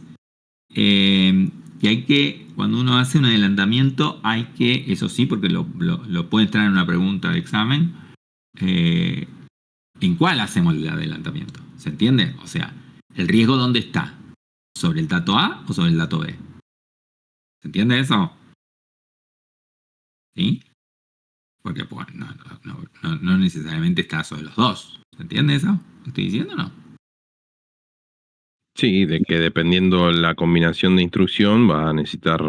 que hay que, cuando uno hace un adelantamiento, hay que, eso sí, porque lo puede entrar en una pregunta de examen, ¿en cuál hacemos el adelantamiento? ¿Se entiende? O sea, ¿el riesgo dónde está? ¿Sobre el dato A o sobre el dato B? ¿Se entiende eso? ¿Sí? Porque pues, no necesariamente está sobre los dos. ¿Se entiende eso? ¿Lo estoy diciendo o no? Sí, de que dependiendo la combinación de instrucción va a necesitar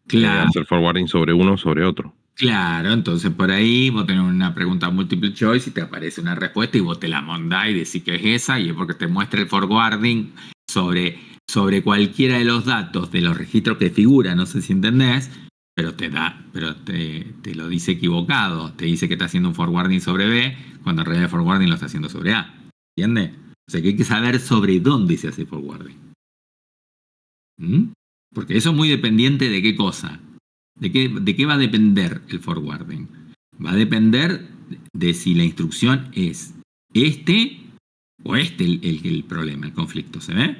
Claro. hacer forwarding sobre uno o sobre otro. Claro, entonces por ahí vos tenés una pregunta multiple choice y te aparece una respuesta y vos te la mandás y decís que es esa y es porque te muestra el forwarding sobre cualquiera de los datos de los registros que figuran, no sé si entendés, pero te lo dice equivocado, te dice que está haciendo un forwarding sobre B cuando en realidad el forwarding lo está haciendo sobre A, ¿entiendes? O sea que hay que saber sobre dónde se hace forwarding. ¿Mm? Porque eso es muy dependiente de qué cosa. ¿De qué va a depender el forwarding? Va a depender de si la instrucción es este o este el problema, el conflicto. ¿Se ve?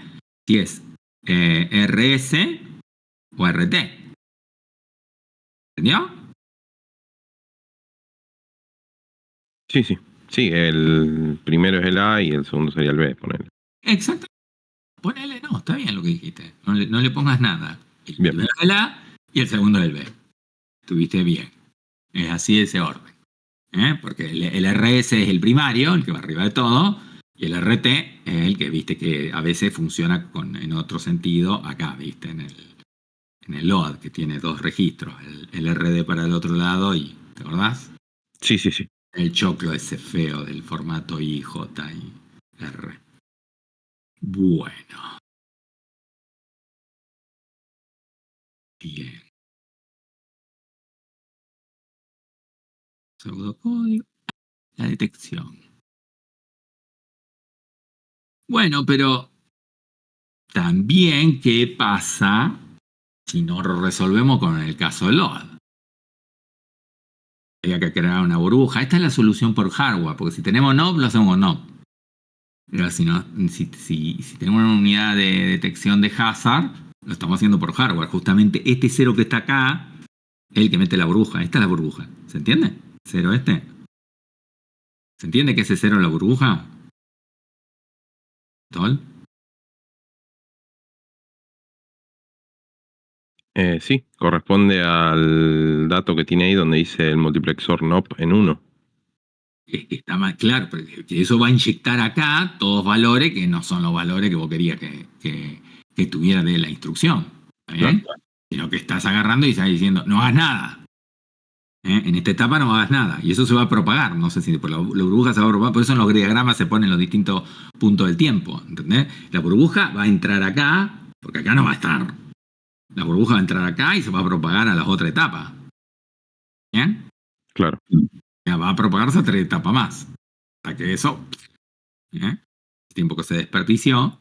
Si es RS o RT. ¿Entendió? Sí, sí. Sí, el primero es el A y el segundo sería el B, ponele. Exacto. Ponele, no, está bien lo que dijiste. No le pongas nada. El Bien. primero es el A y el segundo es el B. Estuviste bien. Es así ese orden. Porque el RS es el primario, el que va arriba de todo, y el RT es el que viste que a veces funciona en otro sentido acá, viste, en el load, que tiene dos registros, el RD para el otro lado y, ¿te acordás? Sí, sí, sí. El choclo ese feo del formato I, J y R. Bueno. Bien. Pseudocódigo. La detección. Bueno, pero también, ¿qué pasa si no lo resolvemos con el caso de load? Había que crear una burbuja. Esta es la solución por hardware, porque si tenemos NOP, lo hacemos con NOP. Pero si tenemos una unidad de detección de hazard, lo estamos haciendo por hardware. Justamente este cero que está acá es el que mete la burbuja. Esta es la burbuja. ¿Se entiende? Cero este. ¿Se entiende que ese cero es la burbuja? ¿Tol? Sí, corresponde al dato que tiene ahí donde dice el multiplexor NOP en 1. Está más claro, porque eso va a inyectar acá todos valores que no son los valores que vos querías que tuviera de la instrucción. ¿Está bien? Claro. Sino que estás agarrando y estás diciendo, no hagas nada. En esta etapa no hagas nada. Y eso se va a propagar. No sé si por la burbuja se va a propagar. Por eso en los diagramas se ponen los distintos puntos del tiempo. ¿Entendés? La burbuja va a entrar acá, porque acá no va a estar. La burbuja va a entrar acá y se va a propagar a las otras etapas. ¿Bien? Claro. Ya va a propagarse a 3 etapas más. Hasta que eso, el tiempo que se desperdició,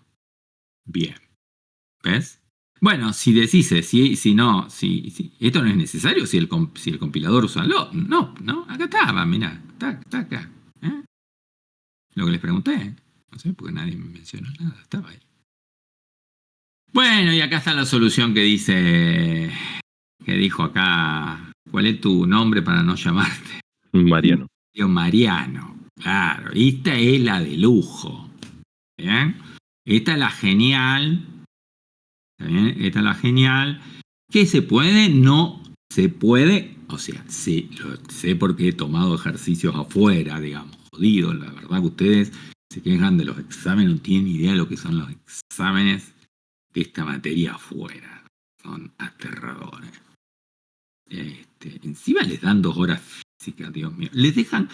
bien. ¿Ves? Bueno, si decís, si no, si esto no es necesario, si el compilador usa no, acá estaba, mirá, está acá. Lo que les pregunté, no sé, porque nadie me mencionó nada, estaba ahí. Bueno, y acá está la solución que dijo acá, ¿cuál es tu nombre para no llamarte? Mariano. Mariano, claro, esta es la de lujo. ¿Bien? Esta es la genial. ¿Está bien? Esta es la genial. ¿Qué se puede? No se puede. O sea, sí, lo sé porque he tomado ejercicios afuera, digamos, jodidos. La verdad que ustedes se quejan de los exámenes, no tienen idea de lo que son los exámenes de esta materia afuera. Son aterradores. Encima les dan 2 horas físicas, Dios mío. Les dejan.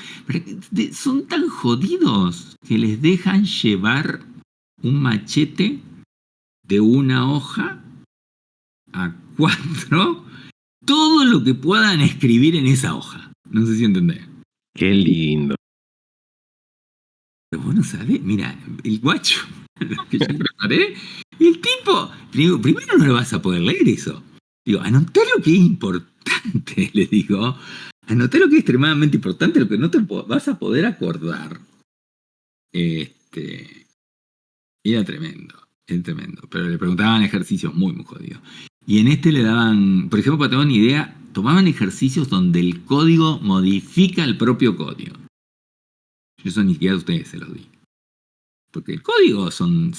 Son tan jodidos que les dejan llevar un machete de una hoja a 4 todo lo que puedan escribir en esa hoja. No sé si entendés. Qué lindo. Pero vos no sabés, mira, el guacho que yo preparé, el tipo, digo, primero no le vas a poder leer eso. Digo, anotá lo que es importante, le digo. Anotá lo que es extremadamente importante, lo que no te vas a poder acordar. Era tremendo, es tremendo. Pero le preguntaban ejercicios muy, muy jodidos. Y en este le daban, por ejemplo, para tener una idea, tomaban ejercicios donde el código modifica el propio código. Yo eso ni siquiera a ustedes se los di. Porque el código son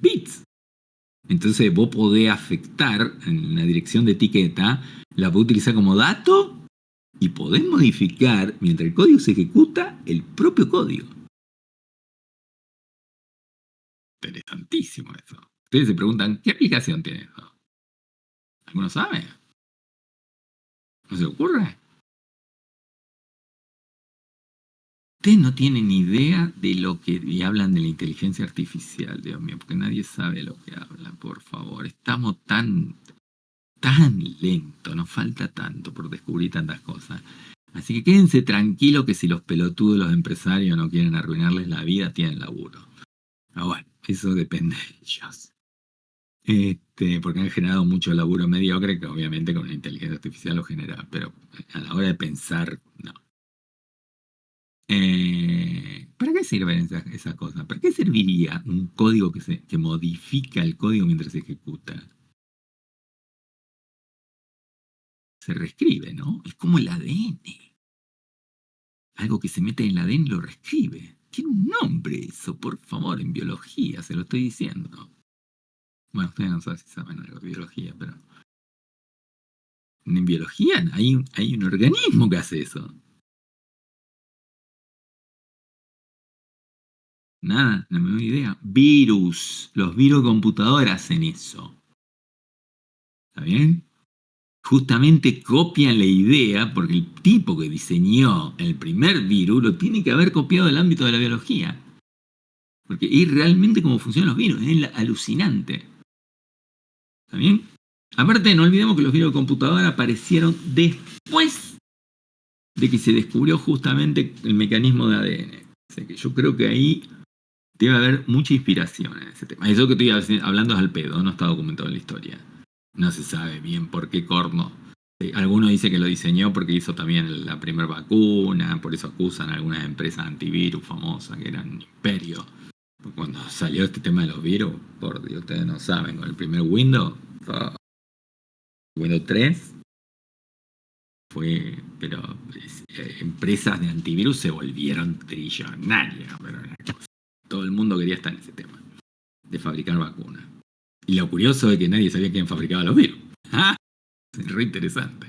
bits. Entonces vos podés afectar en la dirección de etiqueta, la podés utilizar como dato y podés modificar, mientras el código se ejecuta, el propio código. Interesantísimo eso. Ustedes se preguntan, ¿qué aplicación tiene eso? ¿Alguno sabe? ¿No se le ocurre? Ustedes no tienen idea de lo que y hablan de la inteligencia artificial, Dios mío, porque nadie sabe lo que hablan, por favor. Estamos tan lentos, nos falta tanto por descubrir tantas cosas. Así que quédense tranquilos que si los pelotudos, los empresarios no quieren arruinarles la vida, tienen laburo. Pero bueno, eso depende de ellos. Porque han generado mucho laburo mediocre que obviamente con la inteligencia artificial lo genera, pero a la hora de pensar, no. ¿Para qué sirven esas cosas? ¿Para qué serviría un código que modifica el código mientras se ejecuta? Se reescribe, ¿no? Es como el ADN. Algo que se mete en el ADN lo reescribe. Tiene un nombre eso, por favor, en biología, se lo estoy diciendo. Bueno, ustedes no saben si saben algo de biología, pero... En biología hay un organismo que hace eso. Nada, no me doy idea. Virus. Los virus de computadora hacen eso. ¿Está bien? Justamente copian la idea porque el tipo que diseñó el primer virus lo tiene que haber copiado del ámbito de la biología. Porque es realmente cómo funcionan los virus. Es alucinante. ¿Está bien? Aparte, no olvidemos que los virus de computadora aparecieron después de que se descubrió justamente el mecanismo de ADN. O sea que yo creo que ahí debe haber mucha inspiración en ese tema. Eso que estoy hablando es al pedo, no está documentado en la historia. No se sabe bien por qué corno. Alguno dice que lo diseñó porque hizo también la primera vacuna, por eso acusan a algunas empresas antivirus famosas que eran imperio. Cuando salió este tema de los virus, por Dios, ustedes no saben, con el primer Windows, Windows 3, pero empresas de antivirus se volvieron trillonarias. Pero todo el mundo quería estar en ese tema, de fabricar vacunas. Y lo curioso es que nadie sabía quién fabricaba los virus. ¿Ah? Es re interesante.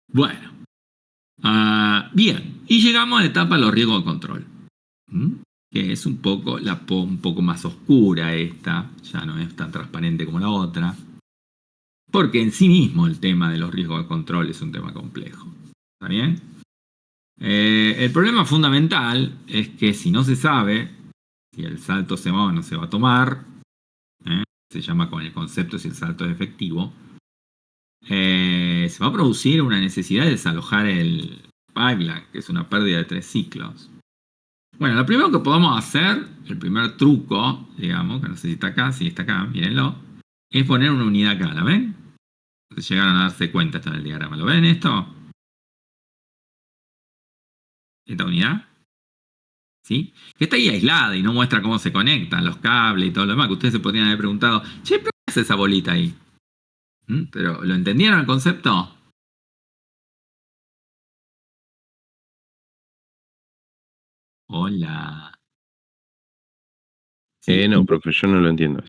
Bueno. Bien. Y llegamos a la etapa de los riesgos de control. Que es un poco más oscura esta. Ya no es tan transparente como la otra. Porque en sí mismo el tema de los riesgos de control es un tema complejo. ¿Está bien? El problema fundamental es que si no se sabe si el salto se va o no se va a tomar, se llama con el concepto si el salto es efectivo, se va a producir una necesidad de desalojar el pipeline, que es una pérdida de 3 ciclos. Bueno, lo primero que podemos hacer, el primer truco, digamos, que no sé si está acá, si está acá, mírenlo, es poner una unidad acá, ¿la ven? Entonces llegaron a darse cuenta, está en el diagrama, ¿lo ven esto? ¿Esta unidad? ¿Sí? Que está ahí aislada y no muestra cómo se conectan los cables y todo lo demás, que ustedes se podrían haber preguntado, che, ¿pero qué hace esa bolita ahí? ¿Pero lo entendieron el concepto? Hola. ¿Sí? No, profe, yo no lo entiendo.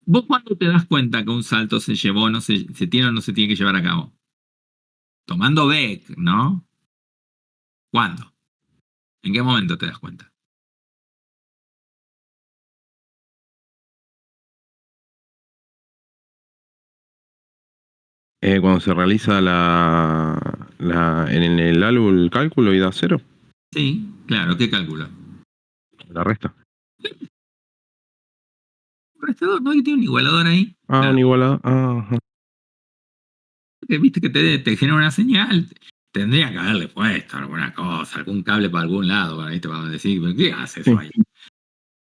¿Vos cuándo te das cuenta que un salto se llevó, se tiene o no se tiene que llevar a cabo? Tomando Beck, ¿no? ¿Cuándo? ¿En qué momento te das cuenta? Cuando se realiza en el árbol el cálculo y da 0, Sí, claro, ¿qué cálculo? la resta. Un restador, ¿no? Que tiene un igualador ahí. Claro. Un igualado. Ajá. Que viste que te genera una señal. Tendría que haberle puesto alguna cosa, algún cable para algún lado, ¿viste? Para decir, ¿qué hace eso ahí?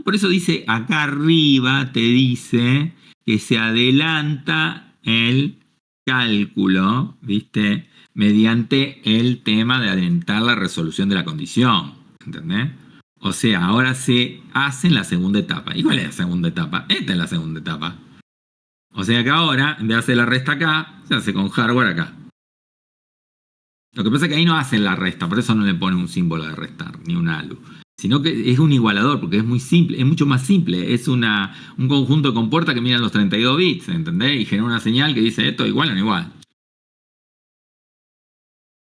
Por eso dice, acá arriba te dice que se adelanta el cálculo, ¿viste? Mediante el tema de adelantar la resolución de la condición, ¿entendés? O sea, ahora se hace en la segunda etapa. ¿Y cuál es la segunda etapa? Esta es la segunda etapa. O sea que ahora, en vez de hacer la resta acá, se hace con hardware acá. Lo que pasa es que ahí no hacen la resta, por eso no le ponen un símbolo de restar, ni un ALU. Sino que es un igualador, porque es muy simple, es mucho más simple. Es un conjunto de compuertas que miran los 32 bits, ¿entendés? Y genera una señal que dice esto igual o no igual.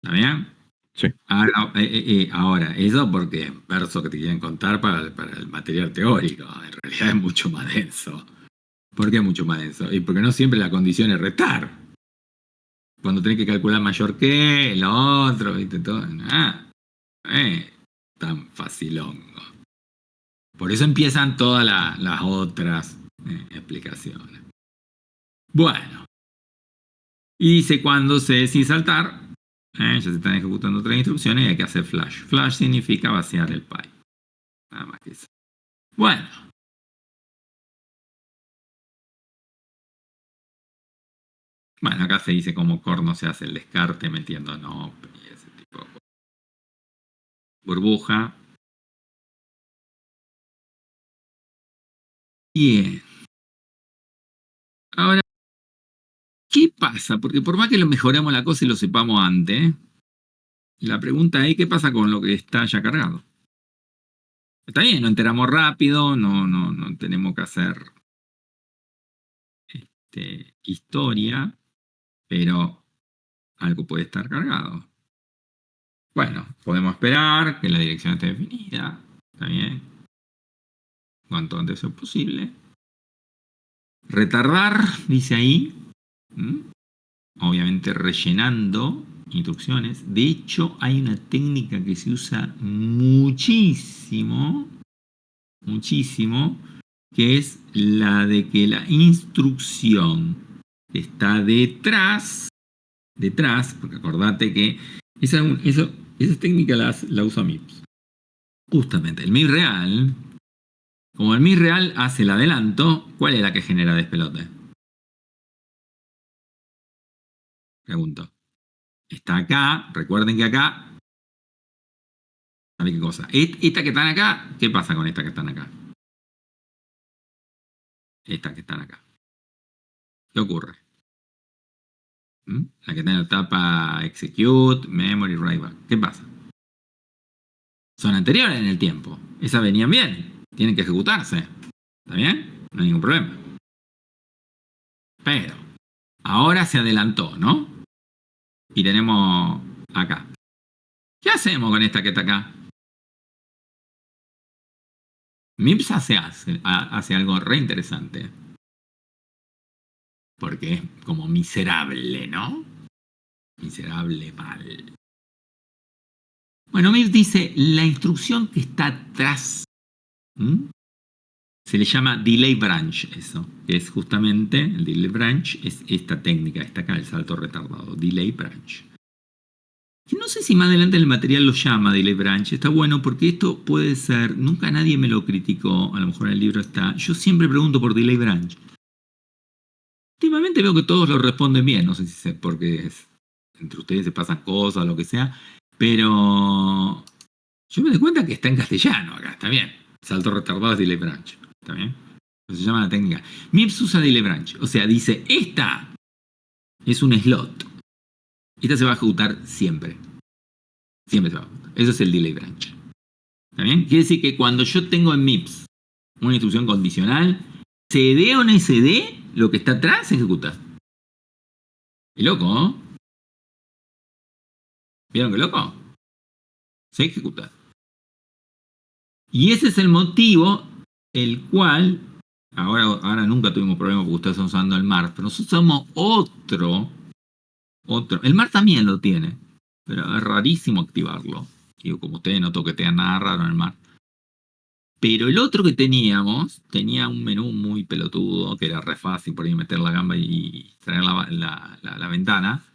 ¿Está bien? Sí. Ahora, eso porque es verso que te quieren contar para el material teórico. En realidad es mucho más denso. ¿Por qué es mucho más denso? Y porque no siempre la condición es restar. cuando tenés que calcular mayor que, el otro, ¿viste? Todo. Tan facilongo. Por eso empiezan todas las otras explicaciones. Bueno. Y dice cuando se decide saltar, ya se están ejecutando otras instrucciones y hay que hacer flash. Flash significa vaciar el pipe. Nada más que eso. Bueno. Bueno, acá se dice cómo corno se hace el descarte metiendo NOP y ese tipo de cosas. Burbuja. Bien. Ahora, ¿qué pasa? Porque por más que lo mejoremos la cosa y lo sepamos antes, la pregunta es, ¿qué pasa con lo que está ya cargado? Está bien, nos enteramos rápido, no tenemos que hacer historia, pero algo puede estar cargado. Bueno, podemos esperar que la dirección esté definida, está bien, cuanto antes sea posible. Retardar, dice ahí, obviamente rellenando instrucciones. De hecho, hay una técnica que se usa muchísimo, que es la de que la instrucción está detrás, porque acordate que esa técnica la usa MIPS. Justamente, el MIPS real, como el MIPS real hace el adelanto, ¿cuál es la que genera despelote? Pregunto. Está acá, recuerden que acá, ¿sabe qué cosa? Esta que están acá, ¿qué pasa con esta que están acá? Estas que están acá. ¿Qué ocurre? La que está en la etapa execute, memory, write back. ¿Qué pasa? Son anteriores en el tiempo. Esas venían bien. Tienen que ejecutarse. ¿Está bien? No hay ningún problema. Pero ahora se adelantó, ¿no? Y tenemos acá. ¿Qué hacemos con esta que está acá? MIPS hace algo re interesante. Porque es como miserable, ¿no? Miserable mal. Bueno, MIPS dice la instrucción que está atrás. Se le llama delay branch, eso. Que es justamente, el delay branch es esta técnica, está acá el salto retardado. Delay branch. Que no sé si más adelante en el material lo llama delay branch. Está bueno porque esto puede ser, nunca nadie me lo criticó, a lo mejor en el libro está. Yo siempre pregunto por delay branch. Últimamente veo que todos lo responden bien, no sé si es porque entre ustedes se pasan cosas o lo que sea, pero yo me doy cuenta que está en castellano acá, está bien. Salto retardado es delay branch, está bien. Se llama la técnica. MIPS usa delay branch, o sea, dice, esta es un slot. Esta se va a ejecutar siempre. Siempre se va a ejecutar. Eso es el delay branch. ¿Está bien? Quiere decir que cuando yo tengo en MIPS una instrucción condicional, se dé o no se dé, lo que está atrás se ejecuta. ¿Qué loco, ¿no? ¿Vieron qué loco? Se ejecuta. Y ese es el motivo el cual, ahora nunca tuvimos problemas porque ustedes están usando el MAR, pero nosotros usamos otro. El MAR también lo tiene, pero es rarísimo activarlo. Digo, como ustedes no toquetean nada raro en el MAR. Pero el otro que teníamos tenía un menú muy pelotudo, que era re fácil por ahí meter la gamba y traer la ventana.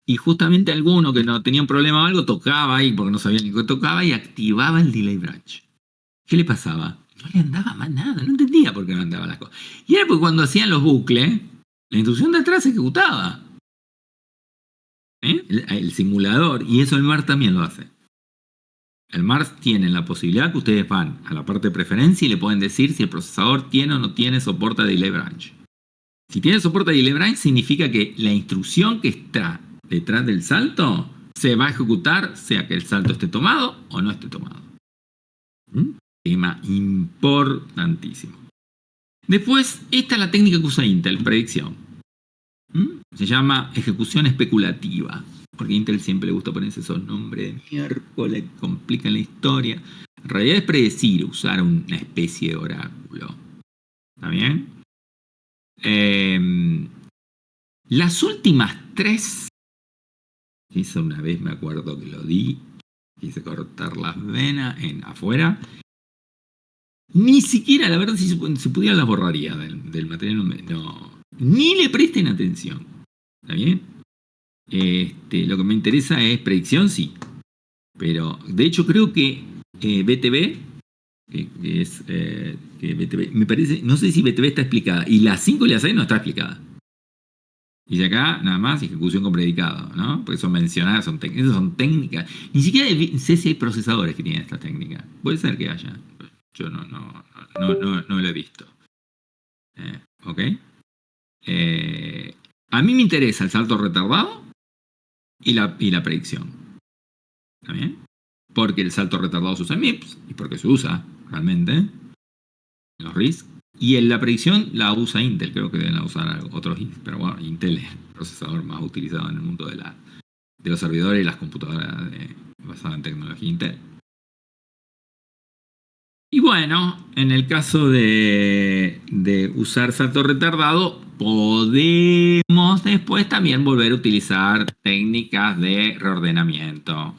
Y justamente alguno que no tenía un problema o algo tocaba ahí, porque no sabía ni qué tocaba, y activaba el delay branch. ¿Qué le pasaba? No le andaba más nada, no entendía por qué no andaba las cosas. Y era porque cuando hacían los bucles, la instrucción de atrás se ejecutaba. El simulador, y eso el MAR también lo hace. El MAR tiene la posibilidad que ustedes van a la parte de preferencia y le pueden decir si el procesador tiene o no tiene soporte de delay branch. Si tiene soporte de delay branch, significa que la instrucción que está detrás del salto se va a ejecutar, sea que el salto esté tomado o no esté tomado. Tema importantísimo. Después, esta es la técnica que usa Intel, predicción. Se llama ejecución especulativa. Porque a Intel siempre le gusta ponerse esos nombres de miércoles, complican la historia. En realidad es predecir, usar una especie de oráculo. ¿Está bien? Las últimas 3 Eso una vez me acuerdo que lo di. Quise cortar las venas afuera. Ni siquiera, la verdad, si se pudiera las borraría del material. No, ni le presten atención. ¿Está bien? Lo que me interesa es predicción, sí. Pero, de hecho, creo que BTV, que es que BTV, me parece, no sé si BTV está explicada. Y la 5 y la 6 no está explicada. Y de acá, nada más, ejecución con predicado, ¿no? Porque son mencionadas, esas son técnicas. Ni siquiera sé si hay procesadores que tienen esta técnica. Puede ser que haya. Yo no lo he visto. ¿Ok? A mí me interesa el salto retardado y la predicción. ¿Está bien? Porque el salto retardado se usa en MIPS y porque se usa realmente en los RISC. Y en la predicción la usa Intel, creo que deben usar otros, pero bueno, Intel es el procesador más utilizado en el mundo de los servidores y las computadoras basadas en tecnología Intel. Y bueno, en el caso de usar salto retardado, podemos después también volver a utilizar técnicas de reordenamiento,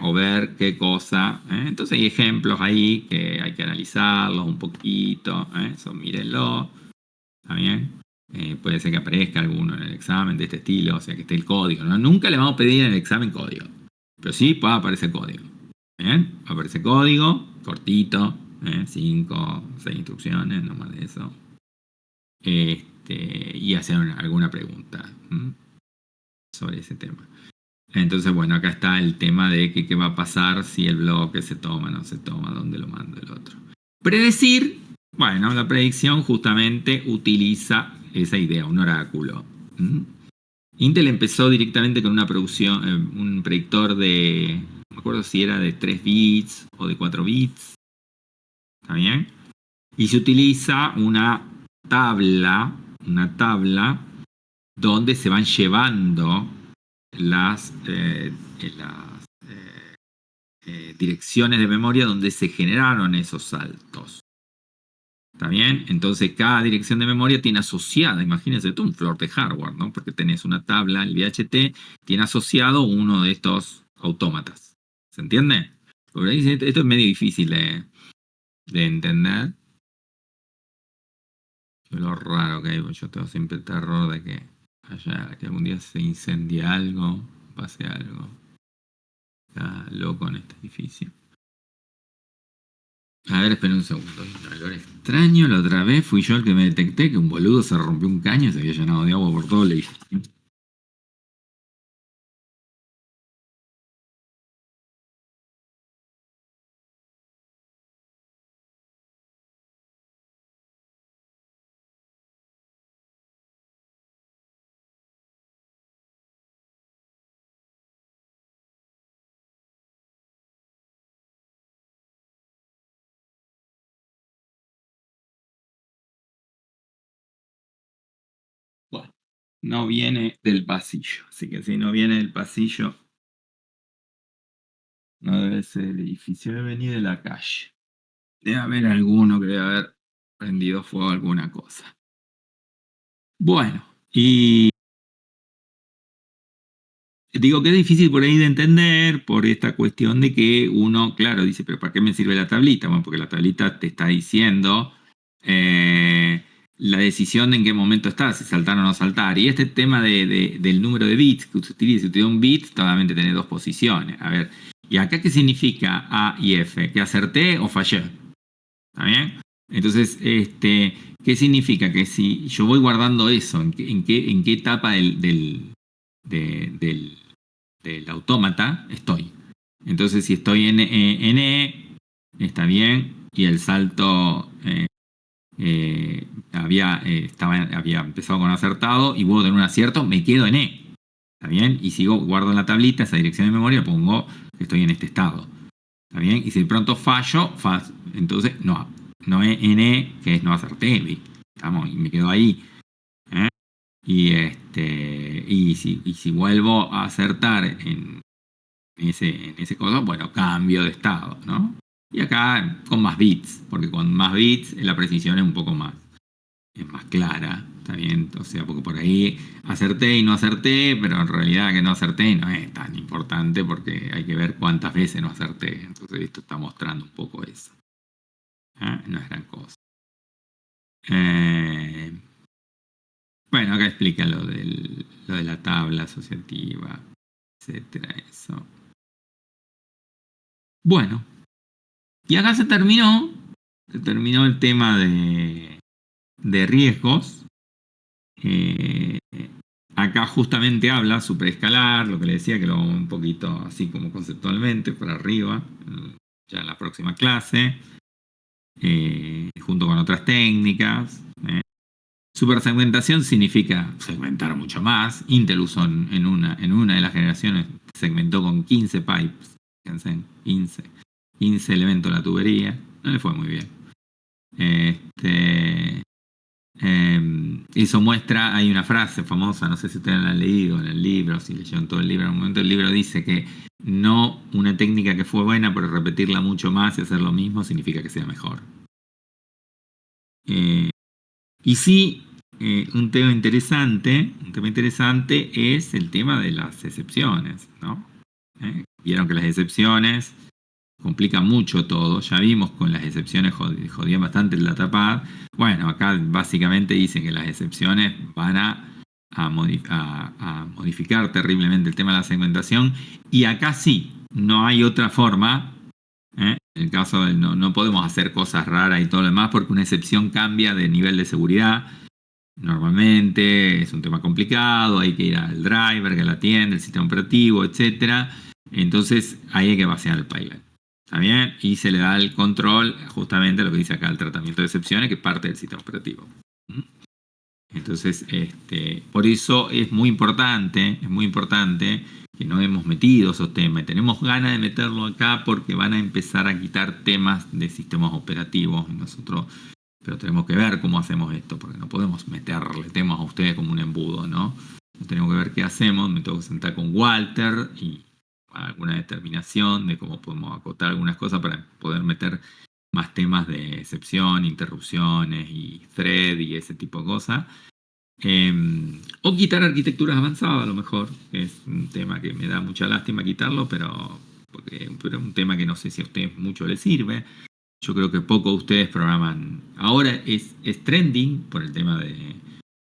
o ver qué cosa. Entonces hay ejemplos ahí que hay que analizarlos un poquito. Eso mírenlo. ¿Está bien? Puede ser que aparezca alguno en el examen de este estilo, o sea que esté el código, ¿no? Nunca le vamos a pedir en el examen código, pero sí puede aparecer código. ¿Bien? Aparece código, cortito, 5, 6 instrucciones, no más de eso. Y hacer alguna pregunta sobre ese tema. Entonces, bueno, acá está el tema de qué va a pasar si el bloque se toma, no se toma, dónde lo manda el otro. Predecir, bueno, la predicción justamente utiliza esa idea, un oráculo. Intel empezó directamente con una producción, un predictor de, no me acuerdo si era de 3 bits o de 4 bits. ¿Está bien? Y se utiliza una tabla donde se van llevando las direcciones de memoria donde se generaron esos saltos. ¿Está bien? Entonces cada dirección de memoria tiene asociada, imagínense tú un floor de hardware, ¿no? Porque tenés una tabla, el VHT, tiene asociado uno de estos autómatas. ¿Se entiende? Porque ahí esto es medio difícil de entender. Lo raro que hay, porque yo tengo siempre el terror de que algún día se incendie algo, pase algo. Está loco en este edificio. A ver, espera un segundo. Hay un olor extraño. La otra vez fui yo el que me detecté que un boludo se rompió un caño y se había llenado de agua por todo el edificio. Bueno, no viene del pasillo. Así que si no viene del pasillo, no debe ser el edificio, debe venir de la calle. Debe haber alguno que debe haber prendido fuego a alguna cosa. Bueno, y digo que es difícil por ahí de entender por esta cuestión de que uno, claro, dice, pero ¿para qué me sirve la tablita? Bueno, porque la tablita te está diciendo la decisión de en qué momento está, si saltar o no saltar. Y este tema del número de bits que se utiliza, si utiliza un bit, solamente tenés dos posiciones. A ver, ¿y acá qué significa A y F? ¿Que acerté o fallé? ¿Está bien? Entonces, ¿qué significa? Que si yo voy guardando eso, ¿en qué etapa del autómata estoy? Entonces, si estoy en E, está bien, y el salto había empezado con acertado y puedo tener un acierto, me quedo en E. ¿Está bien? Y guardo en la tablita esa dirección de memoria, pongo que estoy en este estado. ¿Está bien? Y si de pronto fallo, entonces no es N, que es no acerté, y me quedo ahí. Y si vuelvo a acertar en ese coso, bueno, cambio de estado, ¿no? Y acá con más bits, porque con más bits la precisión es un poco más clara. está bien, o sea, porque por ahí acerté y no acerté, pero en realidad que no acerté no es tan importante porque hay que ver cuántas veces no acerté. Entonces esto está mostrando un poco eso. No es gran cosa. Bueno, acá explica lo de la tabla asociativa, etcétera, eso. Bueno, y acá se terminó el tema de riesgos. Acá justamente habla superescalar, lo que le decía que lo un poquito así como conceptualmente por arriba, ya en la próxima clase, junto con otras técnicas. Supersegmentación significa segmentar mucho más. Intel usó en una de las generaciones, segmentó con 15 pipes, fíjense, 15 elementos de la tubería, no le fue muy bien. Eso muestra, hay una frase famosa, no sé si ustedes la han leído en el libro, si leyeron todo el libro, en un momento el libro dice que no una técnica que fue buena, pero repetirla mucho más y hacer lo mismo significa que sea mejor. Y sí, un tema interesante es el tema de las excepciones, ¿no? Vieron que las excepciones complica mucho todo. Ya vimos con las excepciones jodían bastante el datapad. Bueno, acá básicamente dicen que las excepciones van a modificar terriblemente el tema de la segmentación. Y acá sí, no hay otra forma. En el caso de no podemos hacer cosas raras y todo lo demás porque una excepción cambia de nivel de seguridad. Normalmente es un tema complicado, hay que ir al driver que la atiende, el sistema operativo, etc. Entonces ahí hay que vaciar el pipeline. ¿Está bien? Y se le da el control, justamente lo que dice acá, el tratamiento de excepciones, que parte del sistema operativo. Entonces, por eso es muy importante que no hemos metido esos temas. Tenemos ganas de meterlo acá porque van a empezar a quitar temas de sistemas operativos. Nosotros, pero tenemos que ver cómo hacemos esto, porque no podemos meterle temas a ustedes como un embudo, ¿no? Tenemos que ver qué hacemos. Me tengo que sentar con Walter y alguna determinación de cómo podemos acotar algunas cosas para poder meter más temas de excepción, interrupciones y thread y ese tipo de cosas. O quitar arquitecturas avanzadas a lo mejor, que es un tema que me da mucha lástima quitarlo, pero es un tema que no sé si a ustedes mucho les sirve. Yo creo que poco ustedes programan. Ahora es trending por el tema de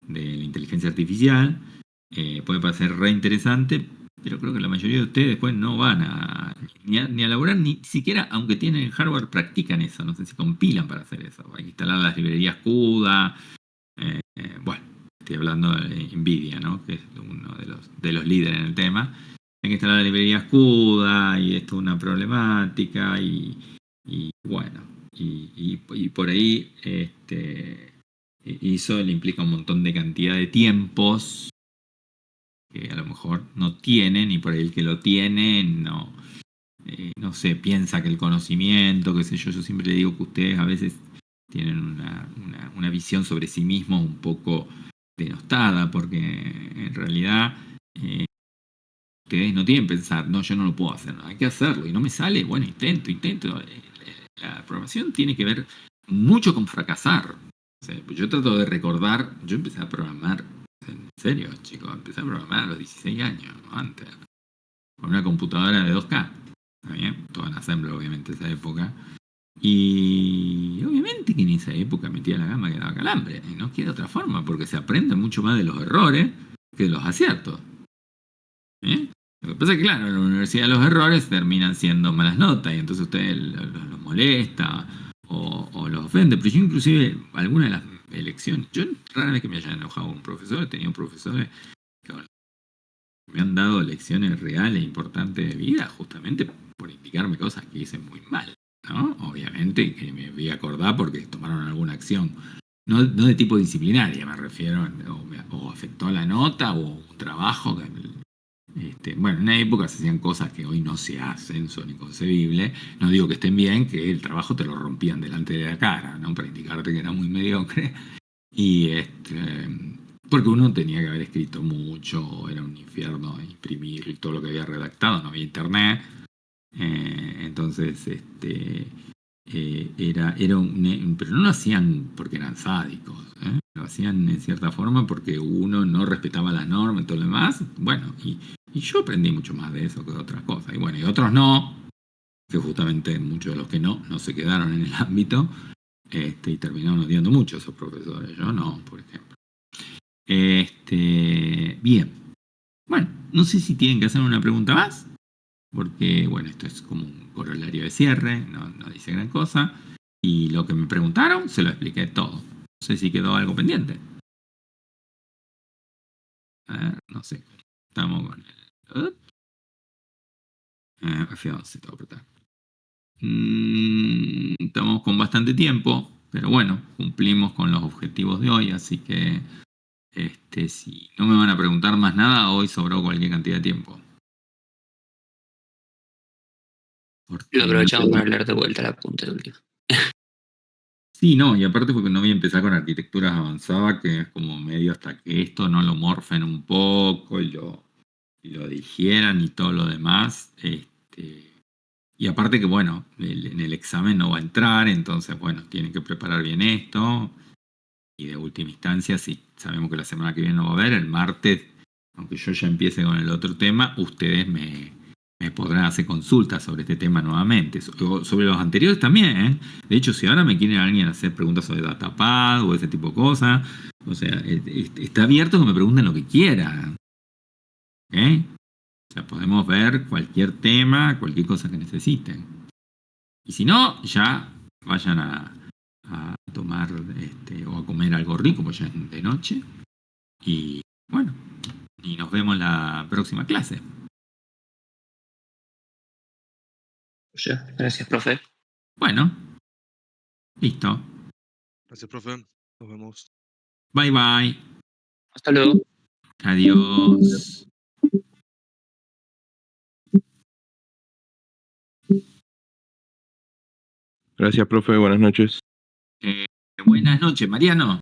la inteligencia artificial. Puede parecer re interesante, pero creo que la mayoría de ustedes después no van ni a laburar, ni siquiera, aunque tienen el hardware, practican eso. No sé si compilan para hacer eso. Hay que instalar las librerías CUDA. Bueno, estoy hablando de NVIDIA, ¿no? Que es uno de los líderes en el tema. Hay que instalar las librerías CUDA y esto es una problemática y bueno, y por ahí eso le implica un montón de cantidad de tiempos que a lo mejor no tienen, y por ahí el que lo tiene no sé, piensa que el conocimiento, qué sé yo siempre le digo que ustedes a veces tienen una visión sobre sí mismos un poco denostada, porque en realidad ustedes no tienen que pensar, no, yo no lo puedo hacer, no, hay que hacerlo, y no me sale, bueno, intento. La programación tiene que ver mucho con fracasar. O sea, yo trato de recordar, yo empecé a programar, en serio, chicos, empecé a programar a los 16 años, ¿no? Antes, con una computadora de 2K, ¿está bien? Todo en Assembler, obviamente, esa época. Y obviamente que en esa época metía la gama que daba calambre, y no queda otra forma, porque se aprende mucho más de los errores que de los aciertos. Lo que pasa es que, claro, en la universidad los errores terminan siendo malas notas y entonces usted los molesta o los ofende. Pero yo inclusive, algunas de las elecciones, yo rara vez que me haya enojado con un profesor, he tenido profesores que me han dado lecciones reales e importantes de vida justamente por indicarme cosas que hice muy mal, ¿no? Obviamente que me voy a acordar porque tomaron alguna acción. No de tipo disciplinaria, me refiero, o afectó la nota o un trabajo que... bueno, en una época se hacían cosas que hoy no se hacen, son inconcebibles. No digo que estén bien, que el trabajo te lo rompían delante de la cara, ¿no? Para indicarte que era muy mediocre. Y porque uno tenía que haber escrito mucho, era un infierno imprimir todo lo que había redactado, no había internet. Entonces, pero no lo hacían porque eran sádicos, lo hacían en cierta forma porque uno no respetaba las normas y todo lo demás. Bueno, y yo aprendí mucho más de eso que de otras cosas. Y bueno, y otros no, que justamente muchos de los que no se quedaron en el ámbito y terminaron odiando mucho a esos profesores. Yo no, por ejemplo. Bien. Bueno, no sé si tienen que hacer una pregunta más, porque, bueno, esto es como un corolario de cierre, no dice gran cosa. Y lo que me preguntaron, se lo expliqué todo. No sé si quedó algo pendiente. A ver, no sé. Estamos con el... F11, tengo que apretar. Estamos con bastante tiempo, pero bueno, cumplimos con los objetivos de hoy, así que si no me van a preguntar más nada, hoy sobró cualquier cantidad de tiempo. Porque Lo aprovechamos para leer de vuelta la punta del último. sí, no, y aparte porque no voy a empezar con arquitecturas avanzadas, que es como medio hasta que esto no lo morfen un poco y lo digieran y todo lo demás. Y aparte que, bueno, en el examen no va a entrar, entonces, bueno, tienen que preparar bien esto. Y de última instancia, si sabemos que la semana que viene no va a haber, el martes, aunque yo ya empiece con el otro tema, ustedes me podrán hacer consultas sobre este tema nuevamente. Sobre los anteriores también, ¿eh? De hecho, si ahora me quiere alguien hacer preguntas sobre Datapad o ese tipo de cosas, o sea, está abierto que me pregunten lo que quieran. ¿Ok? O sea, podemos ver cualquier tema, cualquier cosa que necesiten. Y si no, ya vayan a tomar o a comer algo rico, pues ya es de noche. Y bueno, y nos vemos la próxima clase. Ya, gracias, profe. Bueno, listo. Gracias, profe. Nos vemos. Bye bye. Hasta luego. Adiós. Gracias, profe. Buenas noches. Buenas noches, Mariano.